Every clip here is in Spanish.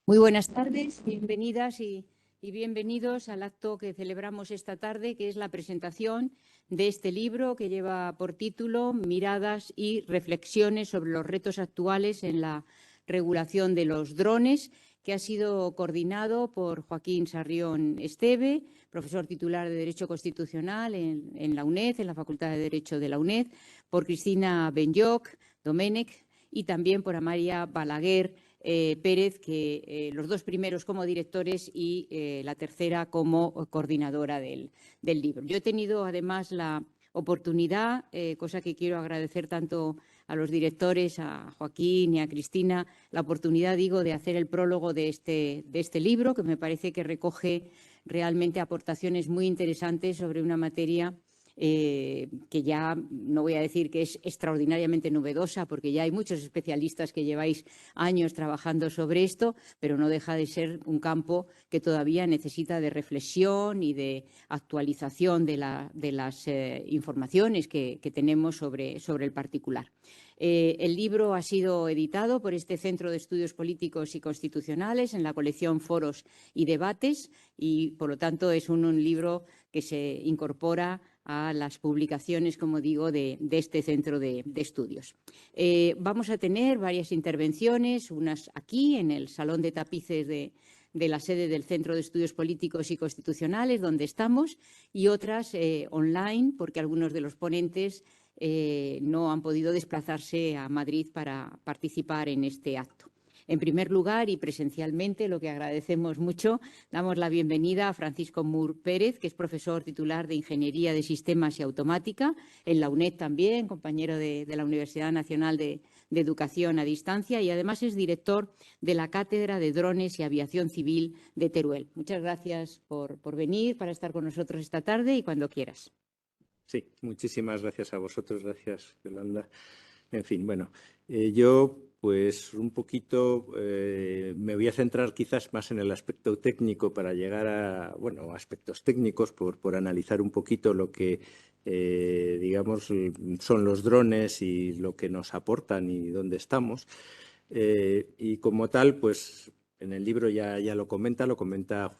Muy buenas tardes, bienvenidas y bienvenidos al acto que celebramos esta tarde, que es la presentación de este libro que lleva por título Miradas y reflexiones sobre los retos actuales en la regulación de los drones, que ha sido coordinado por Joaquín Sarrión Esteve, profesor titular de Derecho Constitucional en la UNED, en la Facultad de Derecho de la UNED, por Cristina Benlloch Domènech y también por Amalia Balaguer Pérez, que los dos primeros como directores y la tercera como coordinadora del libro. Yo he tenido además la oportunidad, cosa que quiero agradecer tanto a los directores, a Joaquín y a Cristina, la oportunidad, digo, de hacer el prólogo de este libro, que me parece que recoge realmente aportaciones muy interesantes sobre una materia que ya no voy a decir que es extraordinariamente novedosa, porque ya hay muchos especialistas que lleváis años trabajando sobre esto, pero no deja de ser un campo que todavía necesita de reflexión y de actualización de las informaciones que tenemos sobre el particular. El libro ha sido editado por este Centro de Estudios Políticos y Constitucionales en la colección Foros y Debates y, por lo tanto, es un libro que se incorpora a las publicaciones, como digo, de este centro de estudios. Vamos a tener varias intervenciones, unas aquí en el Salón de Tapices de la sede del Centro de Estudios Políticos y Constitucionales, donde estamos, y otras online, porque algunos de los ponentes no han podido desplazarse a Madrid para participar en este acto. En primer lugar, y presencialmente, lo que agradecemos mucho, damos la bienvenida a Francisco Mur Pérez, que es profesor titular de Ingeniería de Sistemas y Automática, en la UNED también, compañero de la Universidad Nacional de Educación a Distancia, y además es director de la Cátedra de Drones y Aviación Civil de Teruel. Muchas gracias por venir, para estar con nosotros esta tarde y cuando quieras. Sí, muchísimas gracias a vosotros, gracias, Yolanda. En fin, bueno, yo pues un poquito me voy a centrar quizás más en el aspecto técnico para llegar a, bueno, aspectos técnicos por analizar un poquito lo que, digamos, son los drones y lo que nos aportan y dónde estamos. Y como tal, pues en el libro ya lo comenta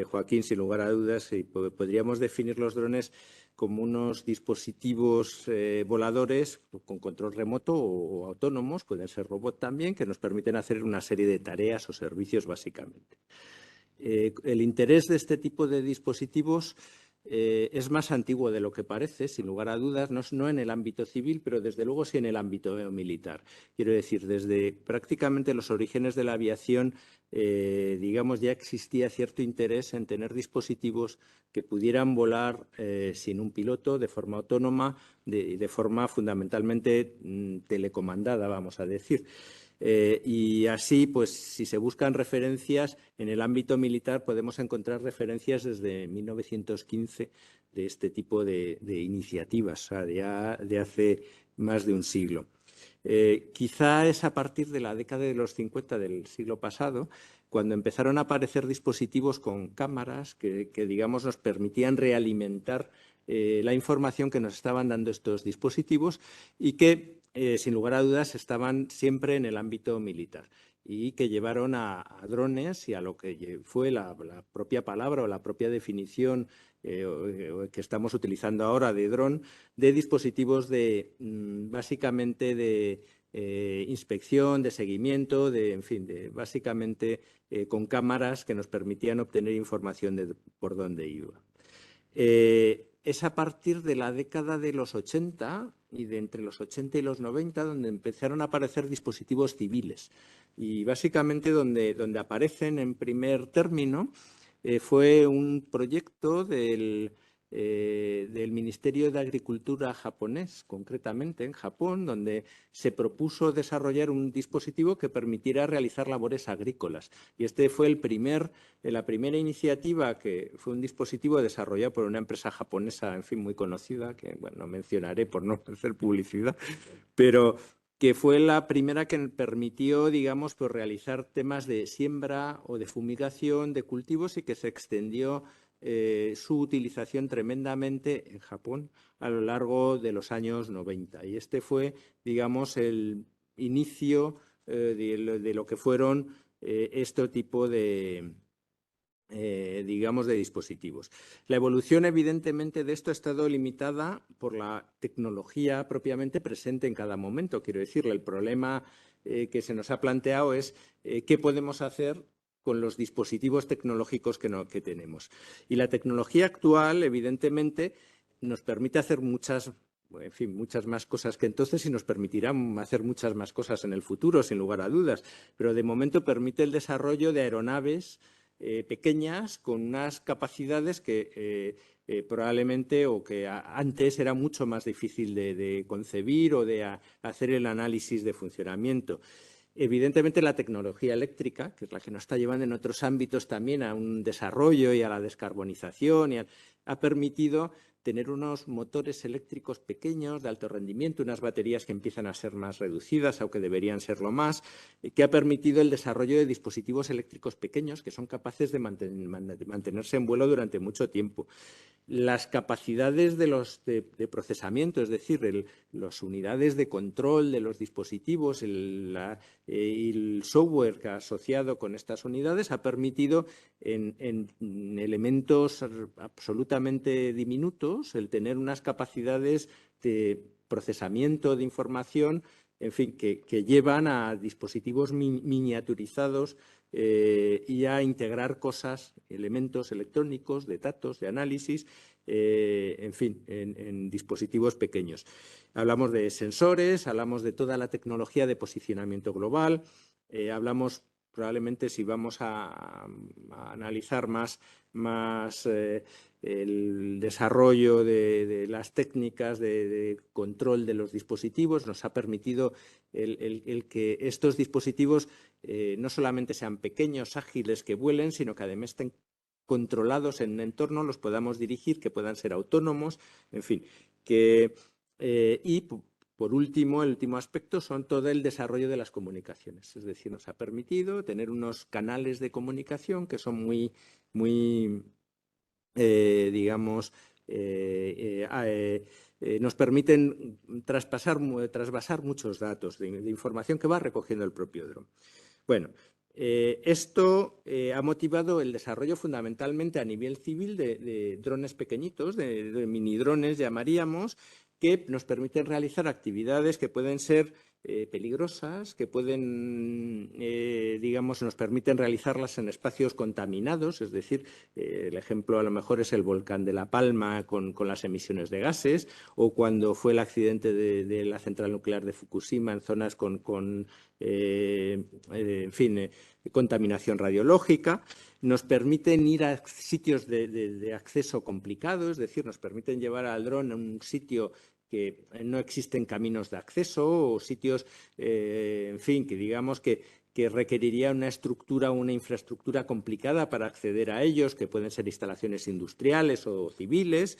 Joaquín, sin lugar a dudas, y podríamos definir los drones como unos dispositivos voladores con control remoto o autónomos, pueden ser robots también, que nos permiten hacer una serie de tareas o servicios básicamente. El interés de este tipo de dispositivos es más antiguo de lo que parece, sin lugar a dudas, no en el ámbito civil, pero desde luego sí en el ámbito militar. Quiero decir, desde prácticamente los orígenes de la aviación, digamos, ya existía cierto interés en tener dispositivos que pudieran volar sin un piloto, de forma autónoma, de forma fundamentalmente telecomandada, vamos a decir. Y así, pues, si se buscan referencias en el ámbito militar, podemos encontrar referencias desde 1915 de este tipo de iniciativas, o sea, de hace más de un siglo. Quizá es a partir de la década de los 50 del siglo pasado cuando empezaron a aparecer dispositivos con cámaras que digamos, nos permitían realimentar la información que nos estaban dando estos dispositivos y que, sin lugar a dudas, estaban siempre en el ámbito militar y que llevaron a drones y a lo que fue la propia palabra o la propia definición que estamos utilizando ahora de dron, de dispositivos básicamente de inspección, de seguimiento, en fin, básicamente con cámaras que nos permitían obtener información de por dónde iba. Es a partir de la década de los 80 y de entre los 80 y los 90 donde empezaron a aparecer dispositivos civiles. Y básicamente donde aparecen en primer término fue un proyecto del Ministerio de Agricultura japonés, concretamente en Japón, donde se propuso desarrollar un dispositivo que permitiera realizar labores agrícolas. Y este fue la primera iniciativa, que fue un dispositivo desarrollado por una empresa japonesa, en fin, muy conocida, que bueno, no mencionaré por no hacer publicidad, pero que fue la primera que permitió, digamos, pues, realizar temas de siembra o de fumigación de cultivos y que se extendió su utilización tremendamente en Japón a lo largo de los años 90. Y este fue, digamos, el inicio de lo que fueron este tipo de, digamos, de dispositivos. La evolución, evidentemente, de esto ha estado limitada por la tecnología propiamente presente en cada momento. Quiero decirle, el problema que se nos ha planteado es qué podemos hacer con los dispositivos tecnológicos que tenemos. Y la tecnología actual, evidentemente, nos permite hacer muchas más cosas que entonces y nos permitirá hacer muchas más cosas en el futuro, sin lugar a dudas. Pero de momento permite el desarrollo de aeronaves pequeñas con unas capacidades que probablemente o que antes era mucho más difícil de concebir o de hacer el análisis de funcionamiento. Evidentemente, la tecnología eléctrica, que es la que nos está llevando en otros ámbitos también a un desarrollo y a la descarbonización, ha permitido tener unos motores eléctricos pequeños de alto rendimiento, unas baterías que empiezan a ser más reducidas, aunque deberían serlo más, que ha permitido el desarrollo de dispositivos eléctricos pequeños que son capaces de mantenerse en vuelo durante mucho tiempo. Las capacidades de procesamiento, es decir, las unidades de control de los dispositivos, el software que ha asociado con estas unidades ha permitido en elementos absolutamente diminutos el tener unas capacidades de procesamiento de información, en fin, que llevan a dispositivos miniaturizados y a integrar cosas, elementos electrónicos, de datos, de análisis, en fin, en dispositivos pequeños. Hablamos de sensores, hablamos de toda la tecnología de posicionamiento global, hablamos probablemente, si vamos a analizar más el desarrollo de las técnicas de control de los dispositivos, nos ha permitido el que estos dispositivos no solamente sean pequeños, ágiles, que vuelen, sino que además estén controlados en un entorno, los podamos dirigir, que puedan ser autónomos, en fin. Y por último, el último aspecto son todo el desarrollo de las comunicaciones. Es decir, nos ha permitido tener unos canales de comunicación que son muy digamos, nos permiten trasvasar muchos datos de información que va recogiendo el propio dron. Bueno, esto ha motivado el desarrollo fundamentalmente a nivel civil de drones pequeñitos, de mini drones llamaríamos, que nos permiten realizar actividades que pueden ser peligrosas, que pueden, digamos, nos permiten realizarlas en espacios contaminados, es decir, el ejemplo a lo mejor es el volcán de La Palma con las emisiones de gases, o cuando fue el accidente de la central nuclear de Fukushima en zonas con en fin, contaminación radiológica. Nos permiten ir a sitios de acceso complicado, es decir, nos permiten llevar al dron a un sitio que no existen caminos de acceso o sitios, en fin, que digamos que requeriría una estructura, una infraestructura complicada para acceder a ellos, que pueden ser instalaciones industriales o civiles.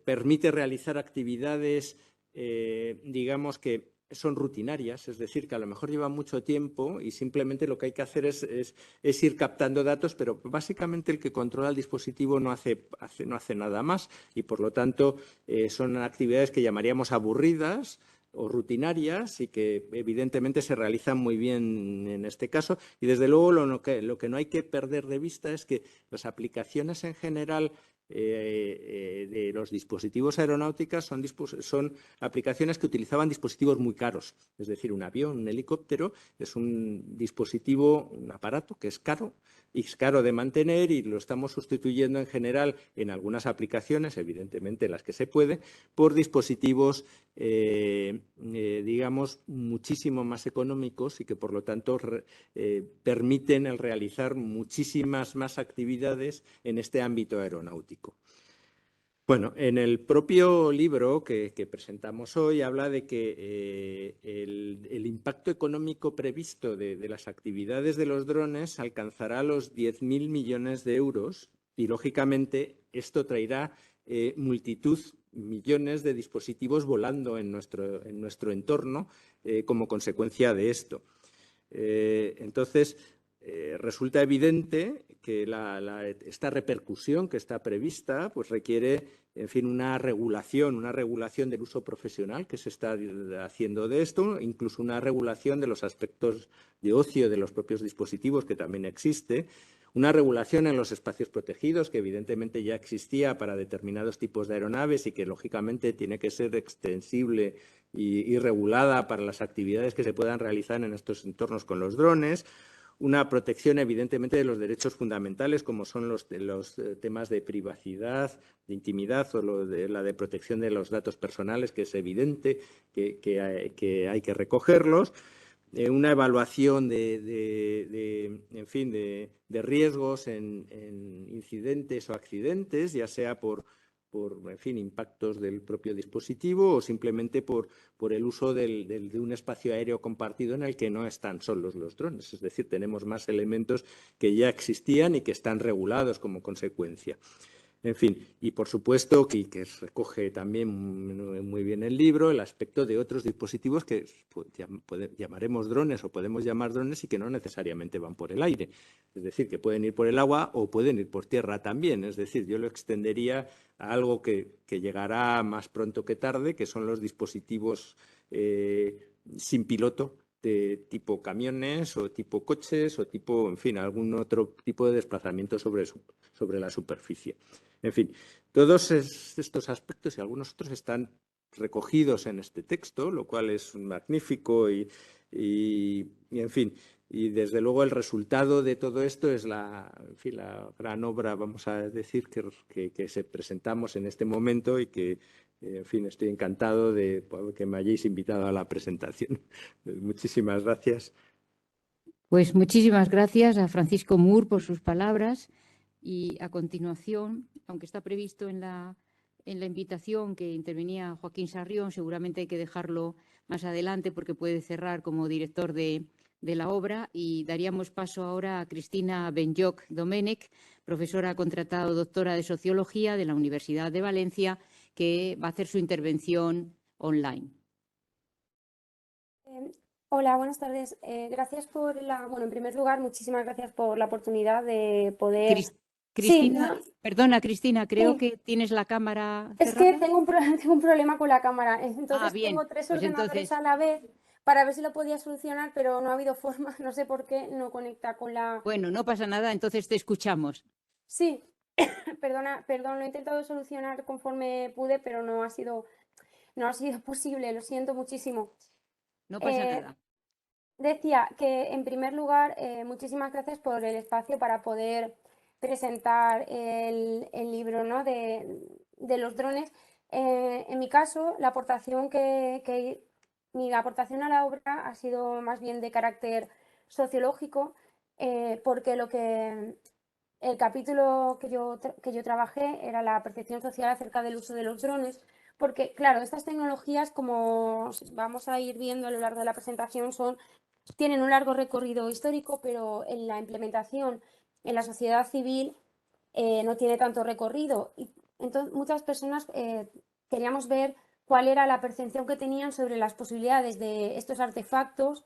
Permite realizar actividades, digamos que son rutinarias, es decir, que a lo mejor llevan mucho tiempo y simplemente lo que hay que hacer es ir captando datos, pero básicamente el que controla el dispositivo no hace nada más y, por lo tanto, son actividades que llamaríamos aburridas o rutinarias y que evidentemente se realizan muy bien en este caso. Y desde luego lo que no hay que perder de vista es que las aplicaciones en general de los dispositivos aeronáuticos son aplicaciones que utilizaban dispositivos muy caros. Es decir, un avión, un helicóptero, es un dispositivo, un aparato que es caro y es caro de mantener y lo estamos sustituyendo en general en algunas aplicaciones, evidentemente las que se puede, por dispositivos, digamos, muchísimo más económicos y que, por lo tanto, permiten el realizar muchísimas más actividades en este ámbito aeronáutico. Bueno, en el propio libro que presentamos hoy habla de que el impacto económico previsto de las actividades de los drones alcanzará los 10.000 millones de euros y, lógicamente, esto traerá multitud, millones de dispositivos volando en nuestro entorno como consecuencia de esto. Entonces, resulta evidente esta repercusión que está prevista pues requiere, en fin, una regulación del uso profesional que se está haciendo de esto, incluso una regulación de los aspectos de ocio de los propios dispositivos que también existe, una regulación en los espacios protegidos que evidentemente ya existía para determinados tipos de aeronaves y que lógicamente tiene que ser extensible y regulada para las actividades que se puedan realizar en estos entornos con los drones, una protección evidentemente de los derechos fundamentales como son los temas de privacidad, de intimidad o la de protección de los datos personales, que es evidente que hay que recogerlos. Una evaluación en fin, de riesgos en incidentes o accidentes, ya sea por en fin, impactos del propio dispositivo o simplemente por el uso de un espacio aéreo compartido en el que no están solos los drones. Es decir, tenemos más elementos que ya existían y que están regulados como consecuencia. En fin, y por supuesto que recoge también muy bien el libro el aspecto de otros dispositivos que llamaremos drones o podemos llamar drones y que no necesariamente van por el aire. Es decir, que pueden ir por el agua o pueden ir por tierra también. Es decir, yo lo extendería a algo que llegará más pronto que tarde, que son los dispositivos sin piloto, de tipo camiones o tipo coches o tipo, en fin, algún otro tipo de desplazamiento sobre la superficie. En fin, todos estos aspectos y algunos otros están recogidos en este texto, lo cual es magnífico y en fin, y desde luego el resultado de todo esto es en fin, la gran obra, vamos a decir, que se presentamos en este momento y que, en fin, estoy encantado de que me hayáis invitado a la presentación. Muchísimas gracias. Pues muchísimas gracias a Francisco Mur por sus palabras y a continuación, aunque está previsto en la invitación que intervenía Joaquín Sarrión, seguramente hay que dejarlo más adelante porque puede cerrar como director de la obra, y daríamos paso ahora a Cristina Benlloch Domènech, profesora contratada o doctora de Sociología de la Universidad de Valencia, que va a hacer su intervención online. Hola, buenas tardes. Gracias por bueno, en primer lugar, muchísimas gracias por la oportunidad de poder... Cristina, sí, perdona, Cristina, creo sí. que tienes la cámara Es cerrada. que tengo un problema con la cámara, entonces Bien, tengo 3 pues ordenadores entonces, a la vez para ver si lo podía solucionar, pero no ha habido forma, no sé por qué, no conecta con la... bueno, no pasa nada, entonces te escuchamos. Sí, perdón, lo he intentado solucionar conforme pude, pero no ha sido posible, lo siento muchísimo. No pasa nada. Decía que, en primer lugar, muchísimas gracias por el espacio para poder presentar el libro, ¿no?, de los drones. En mi caso, mi aportación a la obra ha sido más bien de carácter sociológico, porque el capítulo que yo trabajé era la percepción social acerca del uso de los drones, porque, claro, estas tecnologías, como vamos a ir viendo a lo largo de la presentación, tienen un largo recorrido histórico, pero en la implementación en la sociedad civil no tiene tanto recorrido. Y entonces, muchas personas queríamos ver cuál era la percepción que tenían sobre las posibilidades de estos artefactos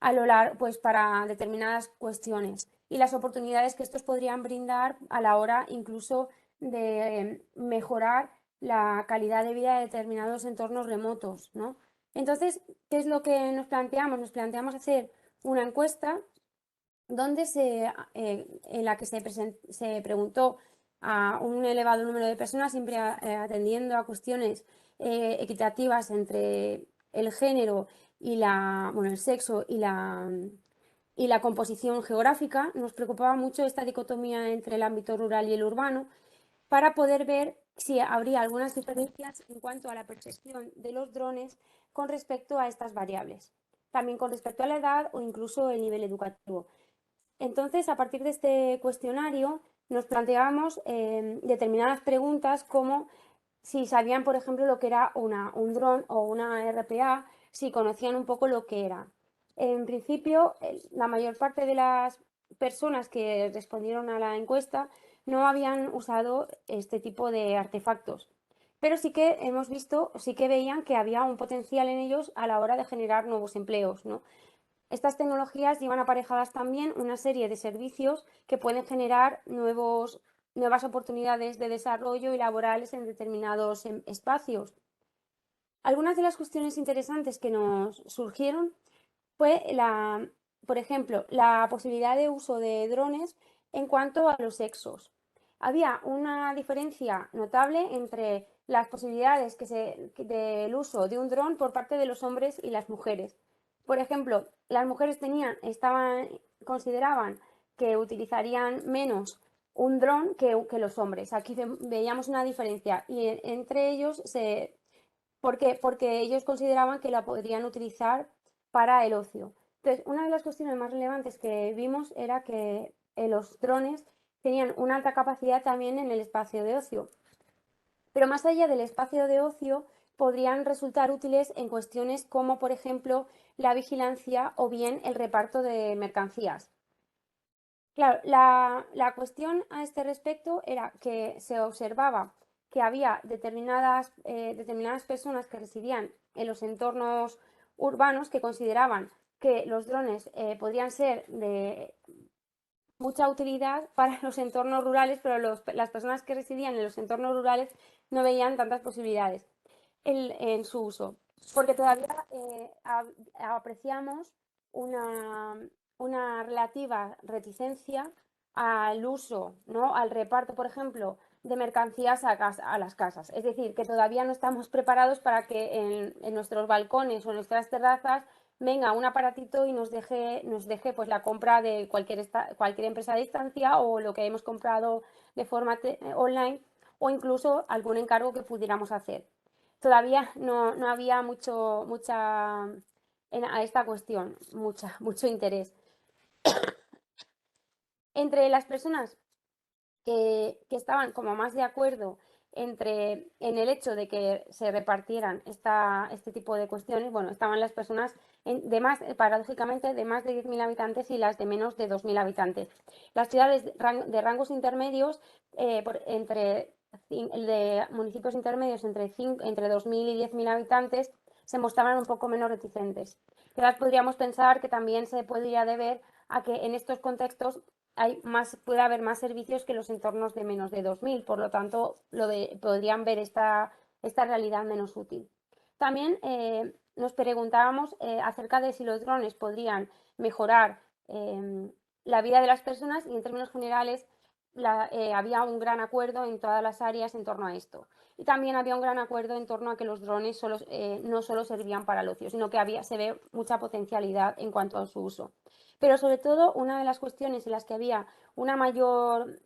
a lo largo, pues, para determinadas cuestiones y las oportunidades que estos podrían brindar a la hora incluso de mejorar la calidad de vida de determinados entornos remotos, ¿no? Entonces, ¿qué es lo que nos planteamos? Nos planteamos hacer una encuesta donde en la que se preguntó a un elevado número de personas, siempre atendiendo a cuestiones equitativas entre el género y el sexo y la composición geográfica. Nos preocupaba mucho esta dicotomía entre el ámbito rural y el urbano, para poder ver si habría algunas diferencias en cuanto a la percepción de los drones con respecto a estas variables, también con respecto a la edad o incluso el nivel educativo. Entonces, a partir de este cuestionario, nos planteábamos determinadas preguntas, como si sabían, por ejemplo, lo que era un dron o una RPA, si conocían un poco lo que era. En principio, la mayor parte de las personas que respondieron a la encuesta no habían usado este tipo de artefactos, pero sí que hemos visto, sí que veían que había un potencial en ellos a la hora de generar nuevos empleos, ¿no? estas tecnologías llevan aparejadas también una serie de servicios que pueden generar nuevas oportunidades de desarrollo y laborales en determinados espacios. Algunas de las cuestiones interesantes que nos surgieron fue, por ejemplo, la posibilidad de uso de drones en cuanto a los sexos. Había una diferencia notable entre las posibilidades del uso de un dron por parte de los hombres y las mujeres. Por ejemplo, las mujeres consideraban que utilizarían menos un dron que los hombres. Aquí veíamos una diferencia y entre ellos ¿por qué? Porque ellos consideraban que la podrían utilizar para el ocio. Entonces, una de las cuestiones más relevantes que vimos era que los drones tenían una alta capacidad también en el espacio de ocio. Pero más allá del espacio de ocio, podrían resultar útiles en cuestiones como, por ejemplo, la vigilancia o bien el reparto de mercancías. Claro, la cuestión a este respecto era que se observaba que había determinadas personas que residían en los entornos urbanos que consideraban que los drones podrían ser de mucha utilidad para los entornos rurales, pero las personas que residían en los entornos rurales no veían tantas posibilidades en su uso, porque todavía apreciamos una relativa reticencia al uso, ¿no? Al reparto, por ejemplo, de mercancías a las casas. Es decir, que todavía no estamos preparados para que en nuestros balcones o en nuestras terrazas venga un aparatito y nos deje pues, la compra de cualquier empresa a distancia o lo que hemos comprado de forma online o incluso algún encargo que pudiéramos hacer. Todavía no había a esta cuestión, mucho interés. Entre las personas que estaban como más de acuerdo en el hecho de que se repartieran este tipo de cuestiones, bueno, estaban las personas paradójicamente de más de 10.000 habitantes y las de menos de 2.000 habitantes. Las ciudades de rangos intermedios, de municipios intermedios entre 2.000 y 10.000 habitantes, se mostraban un poco menos reticentes. Quizás podríamos pensar que también se podría deber a que en estos contextos puede haber más servicios que los entornos de menos de 2.000, por lo tanto podrían ver esta realidad menos útil. También nos preguntábamos acerca de si los drones podrían mejorar la vida de las personas y en términos generales había un gran acuerdo en todas las áreas en torno a esto. Y también había un gran acuerdo en torno a que los drones no solo servían para el ocio, sino que se ve mucha potencialidad en cuanto a su uso. Pero sobre todo, una de las cuestiones en las que había una mayor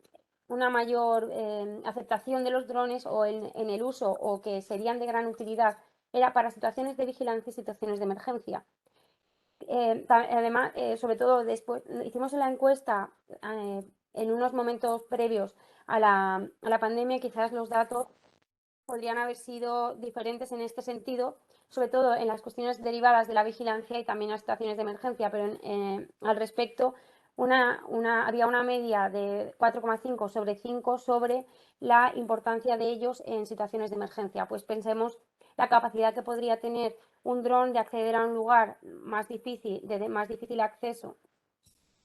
aceptación de los drones o en el uso o que serían de gran utilidad era para situaciones de vigilancia y situaciones de emergencia. Además, sobre todo después, hicimos la encuesta en unos momentos previos a la pandemia, quizás los datos podrían haber sido diferentes en este sentido, sobre todo en las cuestiones derivadas de la vigilancia y también las situaciones de emergencia, pero al respecto había una media de 4,5 sobre 5 sobre la importancia de ellos en situaciones de emergencia. Pues pensemos la capacidad que podría tener un dron de acceder a un lugar de más difícil acceso,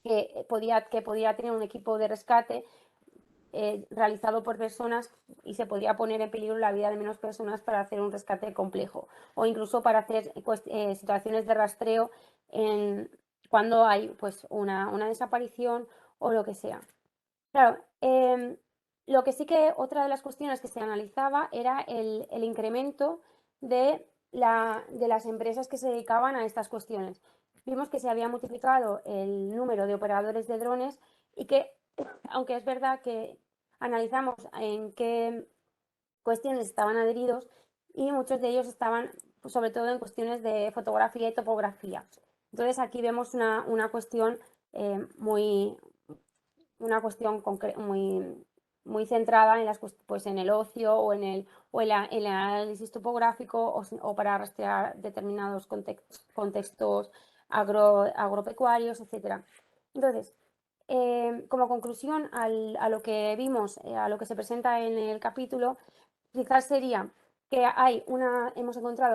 que podía tener un equipo de rescate realizado por personas y se podría poner en peligro la vida de menos personas para hacer un rescate complejo o incluso para hacer situaciones de rastreo cuando hay pues, una desaparición o lo que sea. Claro, lo que sí que otra de las cuestiones que se analizaba era el incremento de las empresas que se dedicaban a estas cuestiones. Vimos que se había multiplicado el número de operadores de drones y que, aunque es verdad que analizamos en qué cuestiones estaban adheridos y muchos de ellos estaban pues, sobre todo en cuestiones de fotografía y topografía. Entonces aquí vemos una cuestión muy muy centrada en el ocio o en el análisis topográfico o para rastrear determinados contextos agropecuarios, etc. Entonces, como conclusión a lo que vimos, a lo que se presenta en el capítulo, quizás sería que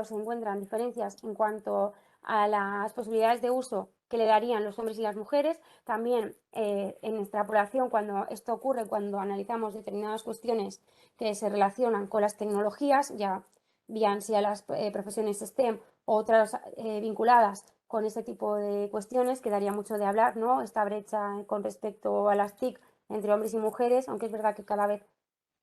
se encuentran diferencias en cuanto a las posibilidades de uso que le darían los hombres y las mujeres. También en extrapolación, cuando esto ocurre, cuando analizamos determinadas cuestiones que se relacionan con las tecnologías, ya bien sea las profesiones STEM o otras vinculadas con este tipo de cuestiones, que daría mucho de hablar, ¿no? Esta brecha con respecto a las TIC entre hombres y mujeres, aunque es verdad que cada vez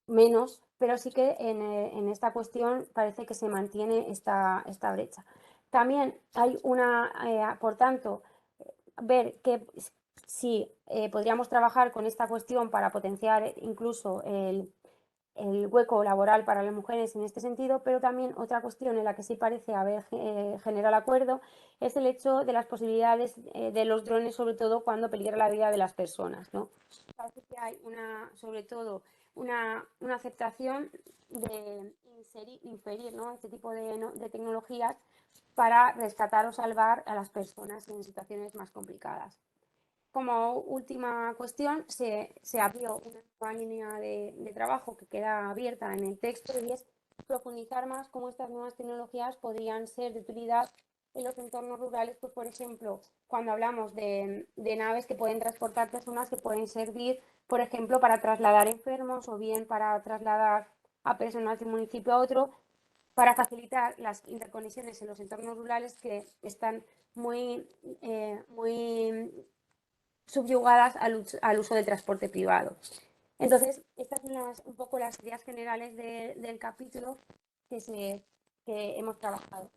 menos, pero sí que en esta cuestión parece que se mantiene esta brecha. También hay por tanto, ver que si podríamos trabajar con esta cuestión para potenciar incluso el hueco laboral para las mujeres en este sentido, pero también otra cuestión en la que sí parece haber generado acuerdo es el hecho de las posibilidades de los drones, sobre todo cuando peligra la vida de las personas, ¿no? Parece que hay sobre todo una aceptación de inferir, ¿no?, este tipo de tecnologías para rescatar o salvar a las personas en situaciones más complicadas. Como última cuestión, se abrió una nueva línea de trabajo que queda abierta en el texto, y es profundizar más cómo estas nuevas tecnologías podrían ser de utilidad en los entornos rurales, pues por ejemplo, cuando hablamos de naves que pueden transportar personas, que pueden servir, por ejemplo, para trasladar enfermos o bien para trasladar a personas de un municipio a otro, para facilitar las interconexiones en los entornos rurales que están muy subyugadas al uso del transporte privado. Entonces, estas son un poco las ideas generales del capítulo que hemos trabajado.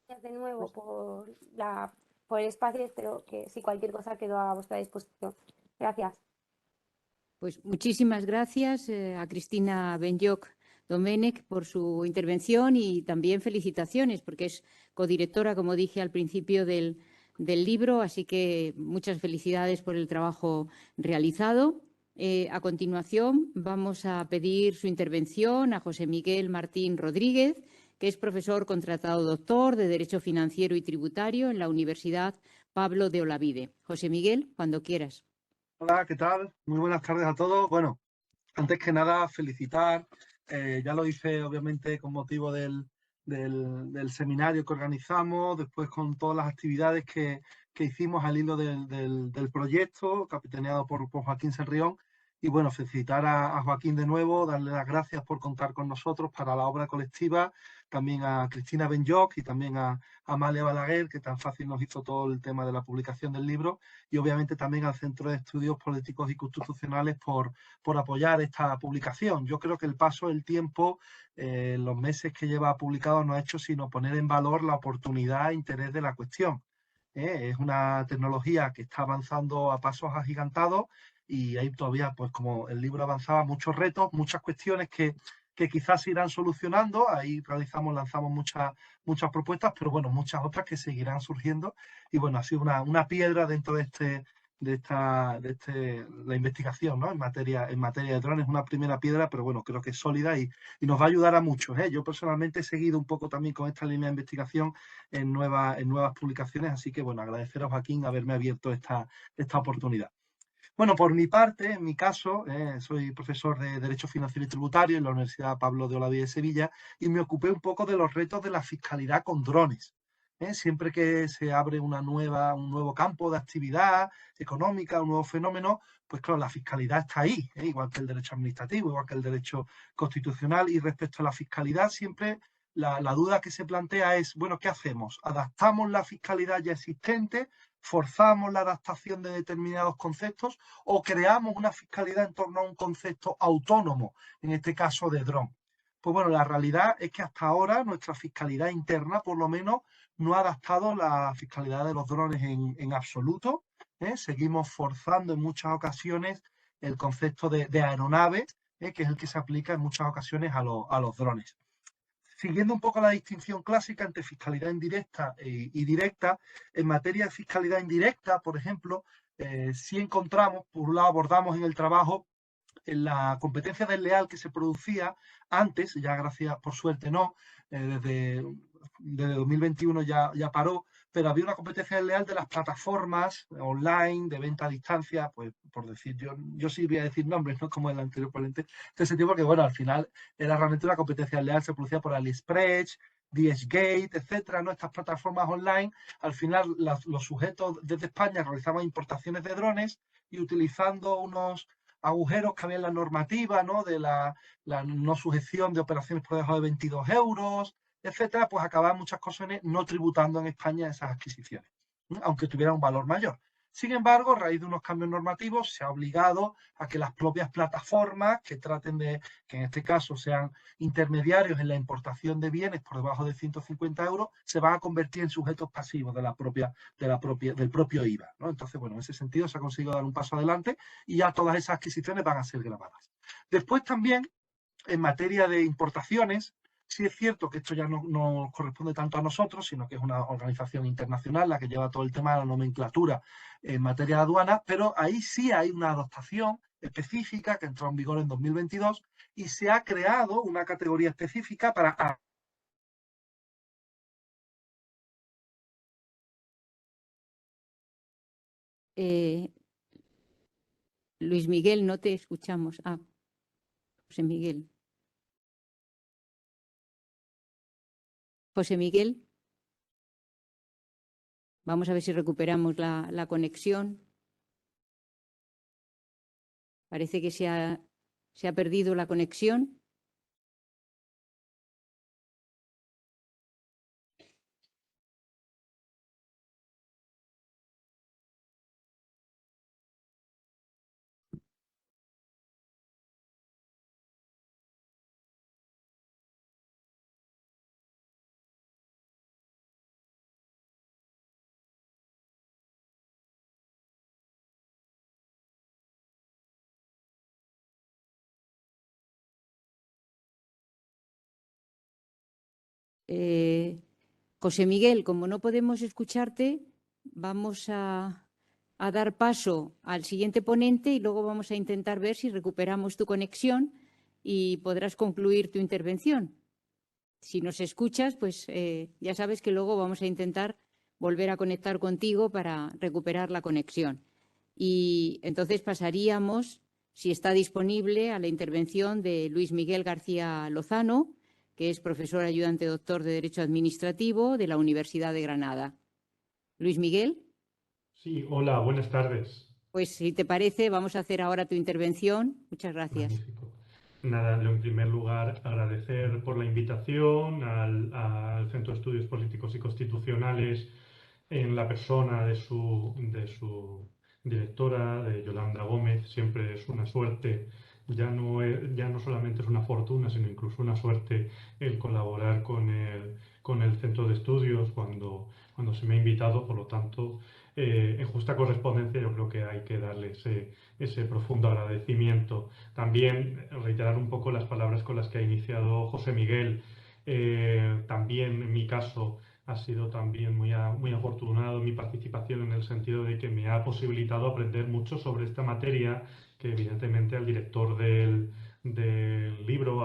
Gracias de nuevo por el espacio, espero que si cualquier cosa quedo a vuestra disposición. Gracias. Pues muchísimas gracias a Cristina Benlloch Domènech por su intervención, y también felicitaciones porque es codirectora, como dije al principio, del libro, así que muchas felicidades por el trabajo realizado. A continuación vamos a pedir su intervención a José Miguel Martín Rodríguez, que es profesor contratado doctor de Derecho Financiero y Tributario en la Universidad Pablo de Olavide. José Miguel, cuando quieras. Hola, ¿qué tal? Muy buenas tardes a todos. Bueno, antes que nada, felicitar. Ya lo hice, obviamente, con motivo del seminario que organizamos, después con todas las actividades que hicimos al hilo del proyecto, capitaneado por Joaquín Serrión. Y bueno, felicitar a Joaquín de nuevo, darle las gracias por contar con nosotros para la obra colectiva, también a Cristina Benlloch y también a Amalia Balaguer, que tan fácil nos hizo todo el tema de la publicación del libro, y obviamente también al Centro de Estudios Políticos y Constitucionales por apoyar esta publicación. Yo creo que el paso del tiempo, los meses que lleva publicado, no ha hecho sino poner en valor la oportunidad e interés de la cuestión. Es una tecnología que está avanzando a pasos agigantados, y hay todavía, pues como el libro avanzaba, muchos retos, muchas cuestiones que quizás se irán solucionando. Ahí lanzamos muchas propuestas, pero bueno, muchas otras que seguirán surgiendo. Y bueno, ha sido una piedra dentro de la investigación, ¿no? En materia de drones, una primera piedra, pero bueno, creo que es sólida y nos va a ayudar a muchos, ¿eh? Yo personalmente he seguido un poco también con esta línea de investigación en nuevas publicaciones, así que bueno, agradecer a Joaquín haberme abierto esta oportunidad. Bueno, por mi parte, en mi caso, soy profesor de Derecho Financiero y Tributario en la Universidad Pablo de Olavide de Sevilla, y me ocupé un poco de los retos de la fiscalidad con drones. Siempre que se abre un nuevo campo de actividad económica, un nuevo fenómeno, pues claro, la fiscalidad está ahí, igual que el derecho administrativo, igual que el derecho constitucional. Y respecto a la fiscalidad, siempre la duda que se plantea es, bueno, ¿qué hacemos? ¿Adaptamos la fiscalidad ya existente? ¿Forzamos la adaptación de determinados conceptos? ¿O creamos una fiscalidad en torno a un concepto autónomo, en este caso de dron? Pues bueno, la realidad es que hasta ahora nuestra fiscalidad interna, por lo menos, no ha adaptado la fiscalidad de los drones en absoluto. Seguimos forzando en muchas ocasiones el concepto de aeronave, que es el que se aplica en muchas ocasiones a los drones. Siguiendo un poco la distinción clásica entre fiscalidad indirecta y directa, en materia de fiscalidad indirecta, por ejemplo, sí encontramos, por un lado abordamos en el trabajo en la competencia desleal que se producía antes, ya gracias, por suerte no, desde 2021 ya paró, pero había una competencia desleal de las plataformas online de venta a distancia, pues por decir, yo sí voy a decir nombres, no como el anterior ponente, de ese tipo, que bueno, al final era realmente una competencia desleal, se producía por AliExpress, DSGate, etcétera, ¿no? Estas plataformas online, al final los sujetos desde España realizaban importaciones de drones y utilizando unos agujeros que había en la normativa, ¿no? De la no sujeción de operaciones por debajo de 22 euros, etcétera, pues acababan muchas cosas no tributando en España esas adquisiciones, aunque tuvieran un valor mayor. Sin embargo, a raíz de unos cambios normativos, se ha obligado a que las propias plataformas que traten de, que en este caso sean intermediarios en la importación de bienes por debajo de 150 euros, se van a convertir en sujetos pasivos del propio IVA, ¿no? Entonces, bueno, en ese sentido se ha conseguido dar un paso adelante y ya todas esas adquisiciones van a ser grabadas. Después también, en materia de importaciones, sí es cierto que esto ya no corresponde tanto a nosotros, sino que es una organización internacional la que lleva todo el tema de la nomenclatura en materia de aduana, pero ahí sí hay una adaptación específica que entró en vigor en 2022 y se ha creado una categoría específica para... Luis Miguel, no te escuchamos. Ah, José Miguel. José Miguel. Vamos a ver si recuperamos la conexión. Parece que se ha perdido la conexión. José Miguel, como no podemos escucharte, vamos a dar paso al siguiente ponente y luego vamos a intentar ver si recuperamos tu conexión y podrás concluir tu intervención. Si nos escuchas, pues ya sabes que luego vamos a intentar volver a conectar contigo para recuperar la conexión. Y entonces pasaríamos, si está disponible, a la intervención de Luis Miguel García Lozano, que es profesor ayudante doctor de Derecho Administrativo de la Universidad de Granada. Luis Miguel. Sí, hola, buenas tardes. Pues si te parece, vamos a hacer ahora tu intervención. Muchas gracias. Magnífico. Nada, en primer lugar, agradecer por la invitación al Centro de Estudios Políticos y Constitucionales en la persona de su directora, de Yolanda Gómez. Siempre es una suerte, ya no solamente es una fortuna, sino incluso una suerte el colaborar con el Centro de Estudios cuando se me ha invitado. Por lo tanto, en justa correspondencia yo creo que hay que darle ese profundo agradecimiento. También reiterar un poco las palabras con las que ha iniciado José Miguel. También en mi caso ha sido también muy afortunado mi participación en el sentido de que me ha posibilitado aprender mucho sobre esta materia, que evidentemente al director del libro,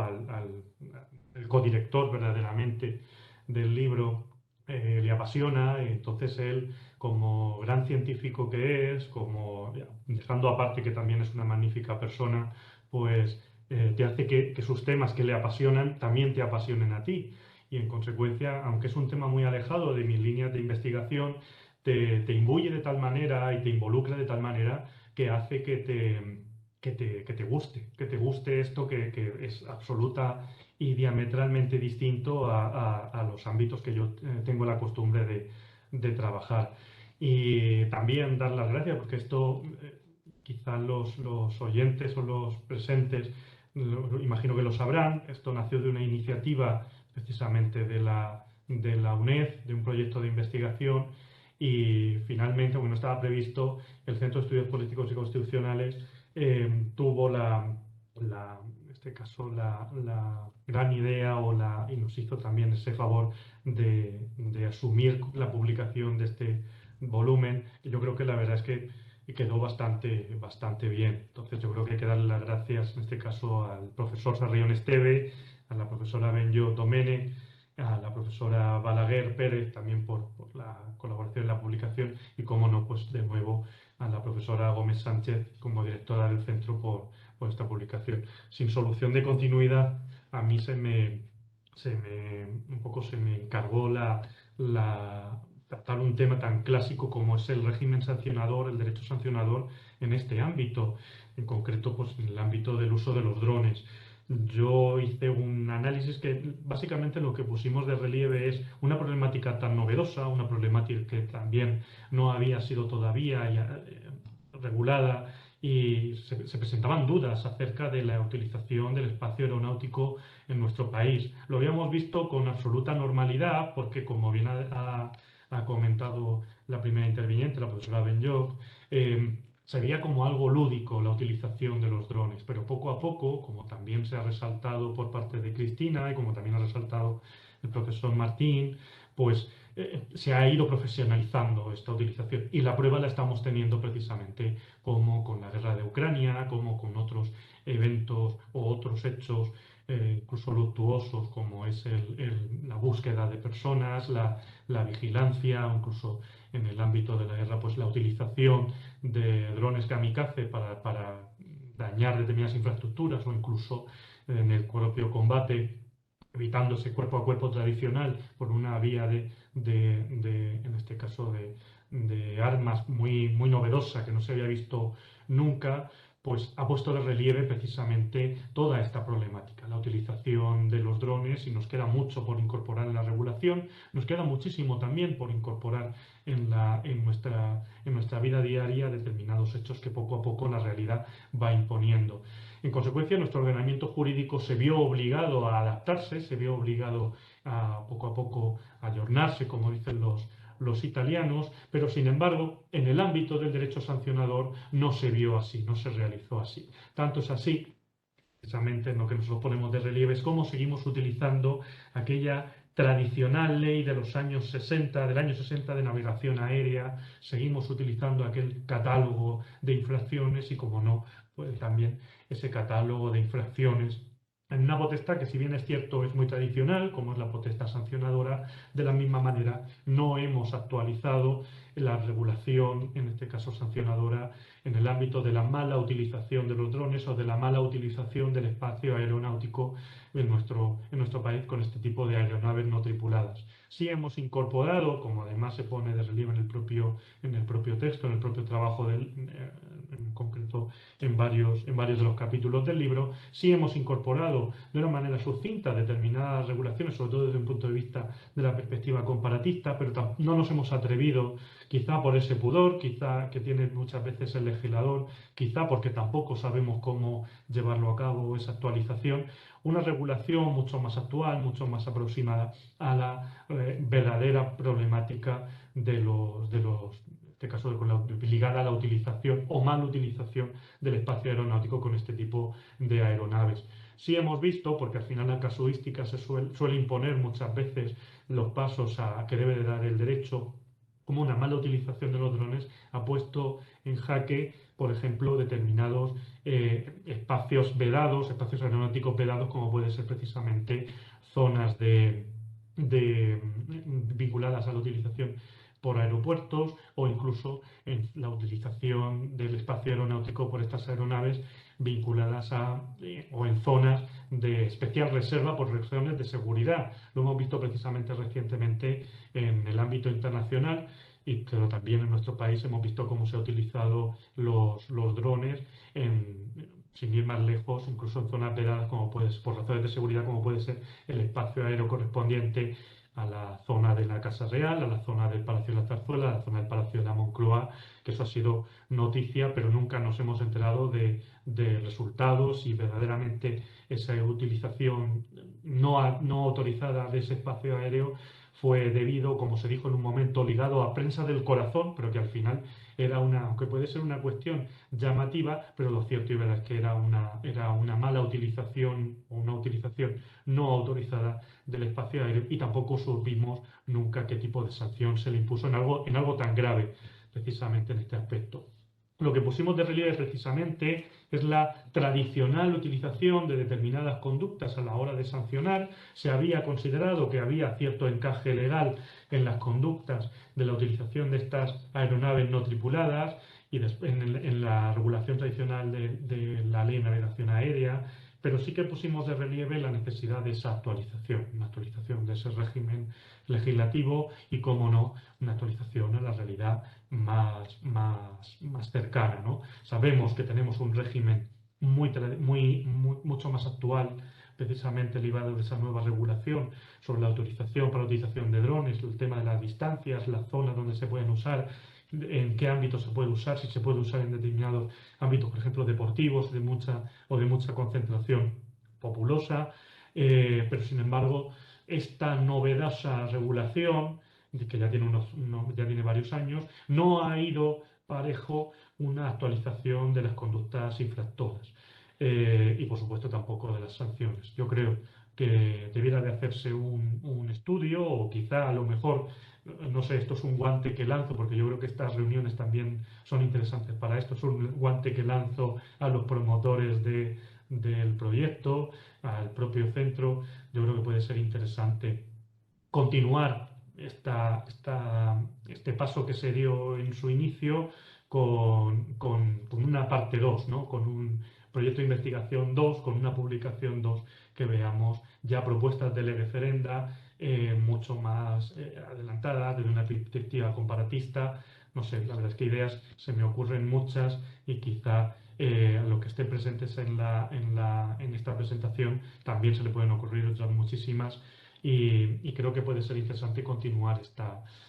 el codirector verdaderamente del libro, le apasiona. Entonces él, como gran científico que es, como dejando aparte que también es una magnífica persona, pues te hace que sus temas que le apasionan también te apasionen a ti. Y en consecuencia, aunque es un tema muy alejado de mis líneas de investigación, te imbuye de tal manera y te involucra de tal manera que hace que te guste esto que es absoluta y diametralmente distinto a los ámbitos que yo tengo la costumbre de trabajar. Y también dar las gracias, porque esto quizás los oyentes o los presentes imagino que lo sabrán. Esto nació de una iniciativa precisamente de la UNED, de un proyecto de investigación, y finalmente, aunque no estaba previsto, el Centro de Estudios Políticos y Constitucionales tuvo en este caso la gran idea y nos hizo también ese favor de asumir la publicación de este volumen. Y yo creo que la verdad es que quedó bastante bien. Entonces yo creo que hay que darle las gracias en este caso al profesor Sarrión Esteve, a la profesora Benjo Domene, a la profesora Balaguer Pérez también por la colaboración en la publicación, y como no, pues de nuevo a la profesora Gómez Sánchez como directora del centro por esta publicación. Sin solución de continuidad, a mí se me un poco se me encargó tratar un tema tan clásico como es el régimen sancionador, el derecho sancionador en este ámbito, en concreto pues, en el ámbito del uso de los drones. Yo hice un análisis que básicamente lo que pusimos de relieve es una problemática tan novedosa, una problemática que también no había sido todavía regulada y se presentaban dudas acerca de la utilización del espacio aeronáutico en nuestro país. Lo habíamos visto con absoluta normalidad porque, como bien ha comentado la primera interviniente, la profesora Benyoc, se veía como algo lúdico la utilización de los drones, pero poco a poco, como también se ha resaltado por parte de Cristina y como también ha resaltado el profesor Martín, pues se ha ido profesionalizando esta utilización y la prueba la estamos teniendo precisamente como con la guerra de Ucrania, como con otros eventos o otros hechos incluso luctuosos como es la búsqueda de personas, la vigilancia, o incluso en el ámbito de la guerra, pues la utilización de drones kamikaze para dañar determinadas infraestructuras o incluso en el propio combate, evitando ese cuerpo a cuerpo tradicional por una vía en este caso, de armas muy novedosa que no se había visto nunca, pues ha puesto de relieve precisamente toda esta problemática, la utilización de los drones, y nos queda mucho por incorporar en la regulación, nos queda muchísimo también por incorporar en nuestra vida diaria determinados hechos que poco a poco la realidad va imponiendo. En consecuencia, nuestro ordenamiento jurídico se vio obligado a adaptarse, se vio obligado poco a poco a ayornarse, como dicen los italianos, pero sin embargo, en el ámbito del derecho sancionador no se vio así, no se realizó así. Tanto es así, precisamente en lo que nosotros ponemos de relieve, es cómo seguimos utilizando aquella tradicional ley de los años 60, del año 60 de navegación aérea, seguimos utilizando aquel catálogo de infracciones y, como no, pues también ese catálogo de infracciones en una potestad que, si bien es cierto, es muy tradicional, como es la potestad sancionadora. De la misma manera no hemos actualizado la regulación, en este caso sancionadora, en el ámbito de la mala utilización de los drones o de la mala utilización del espacio aeronáutico en nuestro país con este tipo de aeronaves no tripuladas. Sí hemos incorporado, como además se pone de relieve en el propio texto, en el propio trabajo en concreto en varios de los capítulos del libro, sí hemos incorporado de una manera sucinta determinadas regulaciones, sobre todo desde un punto de vista de la perspectiva comparatista, pero no nos hemos atrevido, quizá por ese pudor, quizá que tiene muchas veces el legislador, quizá porque tampoco sabemos cómo llevarlo a cabo, esa actualización, una regulación mucho más actual, mucho más aproximada a la verdadera problemática en este caso ligada a la utilización o mal utilización del espacio aeronáutico con este tipo de aeronaves. Sí hemos visto, porque al final la casuística se suele imponer muchas veces los pasos que debe de dar el derecho, como una mala utilización de los drones ha puesto en jaque, por ejemplo, determinados espacios vedados, espacios aeronáuticos vedados, como puede ser precisamente zonas vinculadas a la utilización por aeropuertos o incluso en la utilización del espacio aeronáutico por estas aeronaves vinculadas o en zonas de especial reserva por razones de seguridad. Lo hemos visto precisamente recientemente en el ámbito internacional, pero también en nuestro país hemos visto cómo se han utilizado los drones sin ir más lejos, incluso en zonas vedadas por razones de seguridad, como puede ser el espacio aéreo correspondiente a la zona de la Casa Real, a la zona del Palacio de la Zarzuela, a la zona del Palacio de la Moncloa, que eso ha sido noticia, pero nunca nos hemos enterado de resultados y verdaderamente esa utilización no autorizada de ese espacio aéreo fue debido, como se dijo en un momento, ligado a prensa del corazón, pero que al final aunque puede ser una cuestión llamativa, pero lo cierto y verdad es que era una mala utilización o una utilización no autorizada del espacio aéreo, y tampoco supimos nunca qué tipo de sanción se le impuso en algo tan grave, precisamente en este aspecto. Lo que pusimos de relieve precisamente es la tradicional utilización de determinadas conductas a la hora de sancionar. Se había considerado que había cierto encaje legal en las conductas de la utilización de estas aeronaves no tripuladas y en la regulación tradicional de la Ley de Navegación Aérea, pero sí que pusimos de relieve la necesidad de esa actualización, una actualización de ese régimen legislativo y, cómo no, una actualización a la realidad más cercana, ¿no? Sabemos que tenemos un régimen mucho más actual, precisamente derivado de esa nueva regulación sobre la autorización para la utilización de drones, el tema de las distancias, las zonas donde se pueden usar, en qué ámbito se puede usar, si se puede usar en determinados ámbitos, por ejemplo, deportivos de mucha concentración populosa, pero sin embargo, esta novedosa regulación, que ya tiene varios años, no ha ido parejo una actualización de las conductas infractoras y, por supuesto, tampoco de las sanciones. Yo creo que debiera de hacerse un estudio, o quizá a lo mejor, no sé, esto es un guante que lanzo, porque yo creo que estas reuniones también son interesantes para esto, es un guante que lanzo a los promotores del proyecto, al propio centro. Yo creo que puede ser interesante continuar este paso que se dio en su inicio con una parte 2, ¿no? Con un proyecto de investigación 2, con una publicación 2, que veamos ya propuestas de ley referenda mucho más adelantadas, desde una perspectiva comparatista. No sé, la verdad es que ideas se me ocurren muchas, y quizá a los que estén presentes en esta presentación también se le pueden ocurrir otras muchísimas. Y creo que puede ser interesante continuar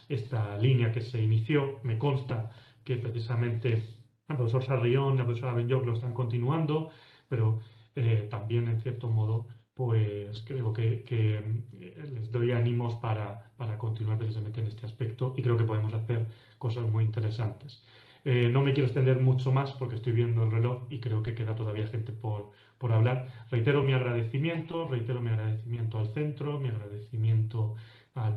esta línea que se inició. Me consta que precisamente el profesor Sarrión y la profesora Benlloch lo están continuando, pero también, en cierto modo, pues creo que les doy ánimos para continuar precisamente en este aspecto, y creo que podemos hacer cosas muy interesantes. No me quiero extender mucho más porque estoy viendo el reloj y creo que queda todavía gente por hablar. Reitero mi agradecimiento al centro, mi agradecimiento a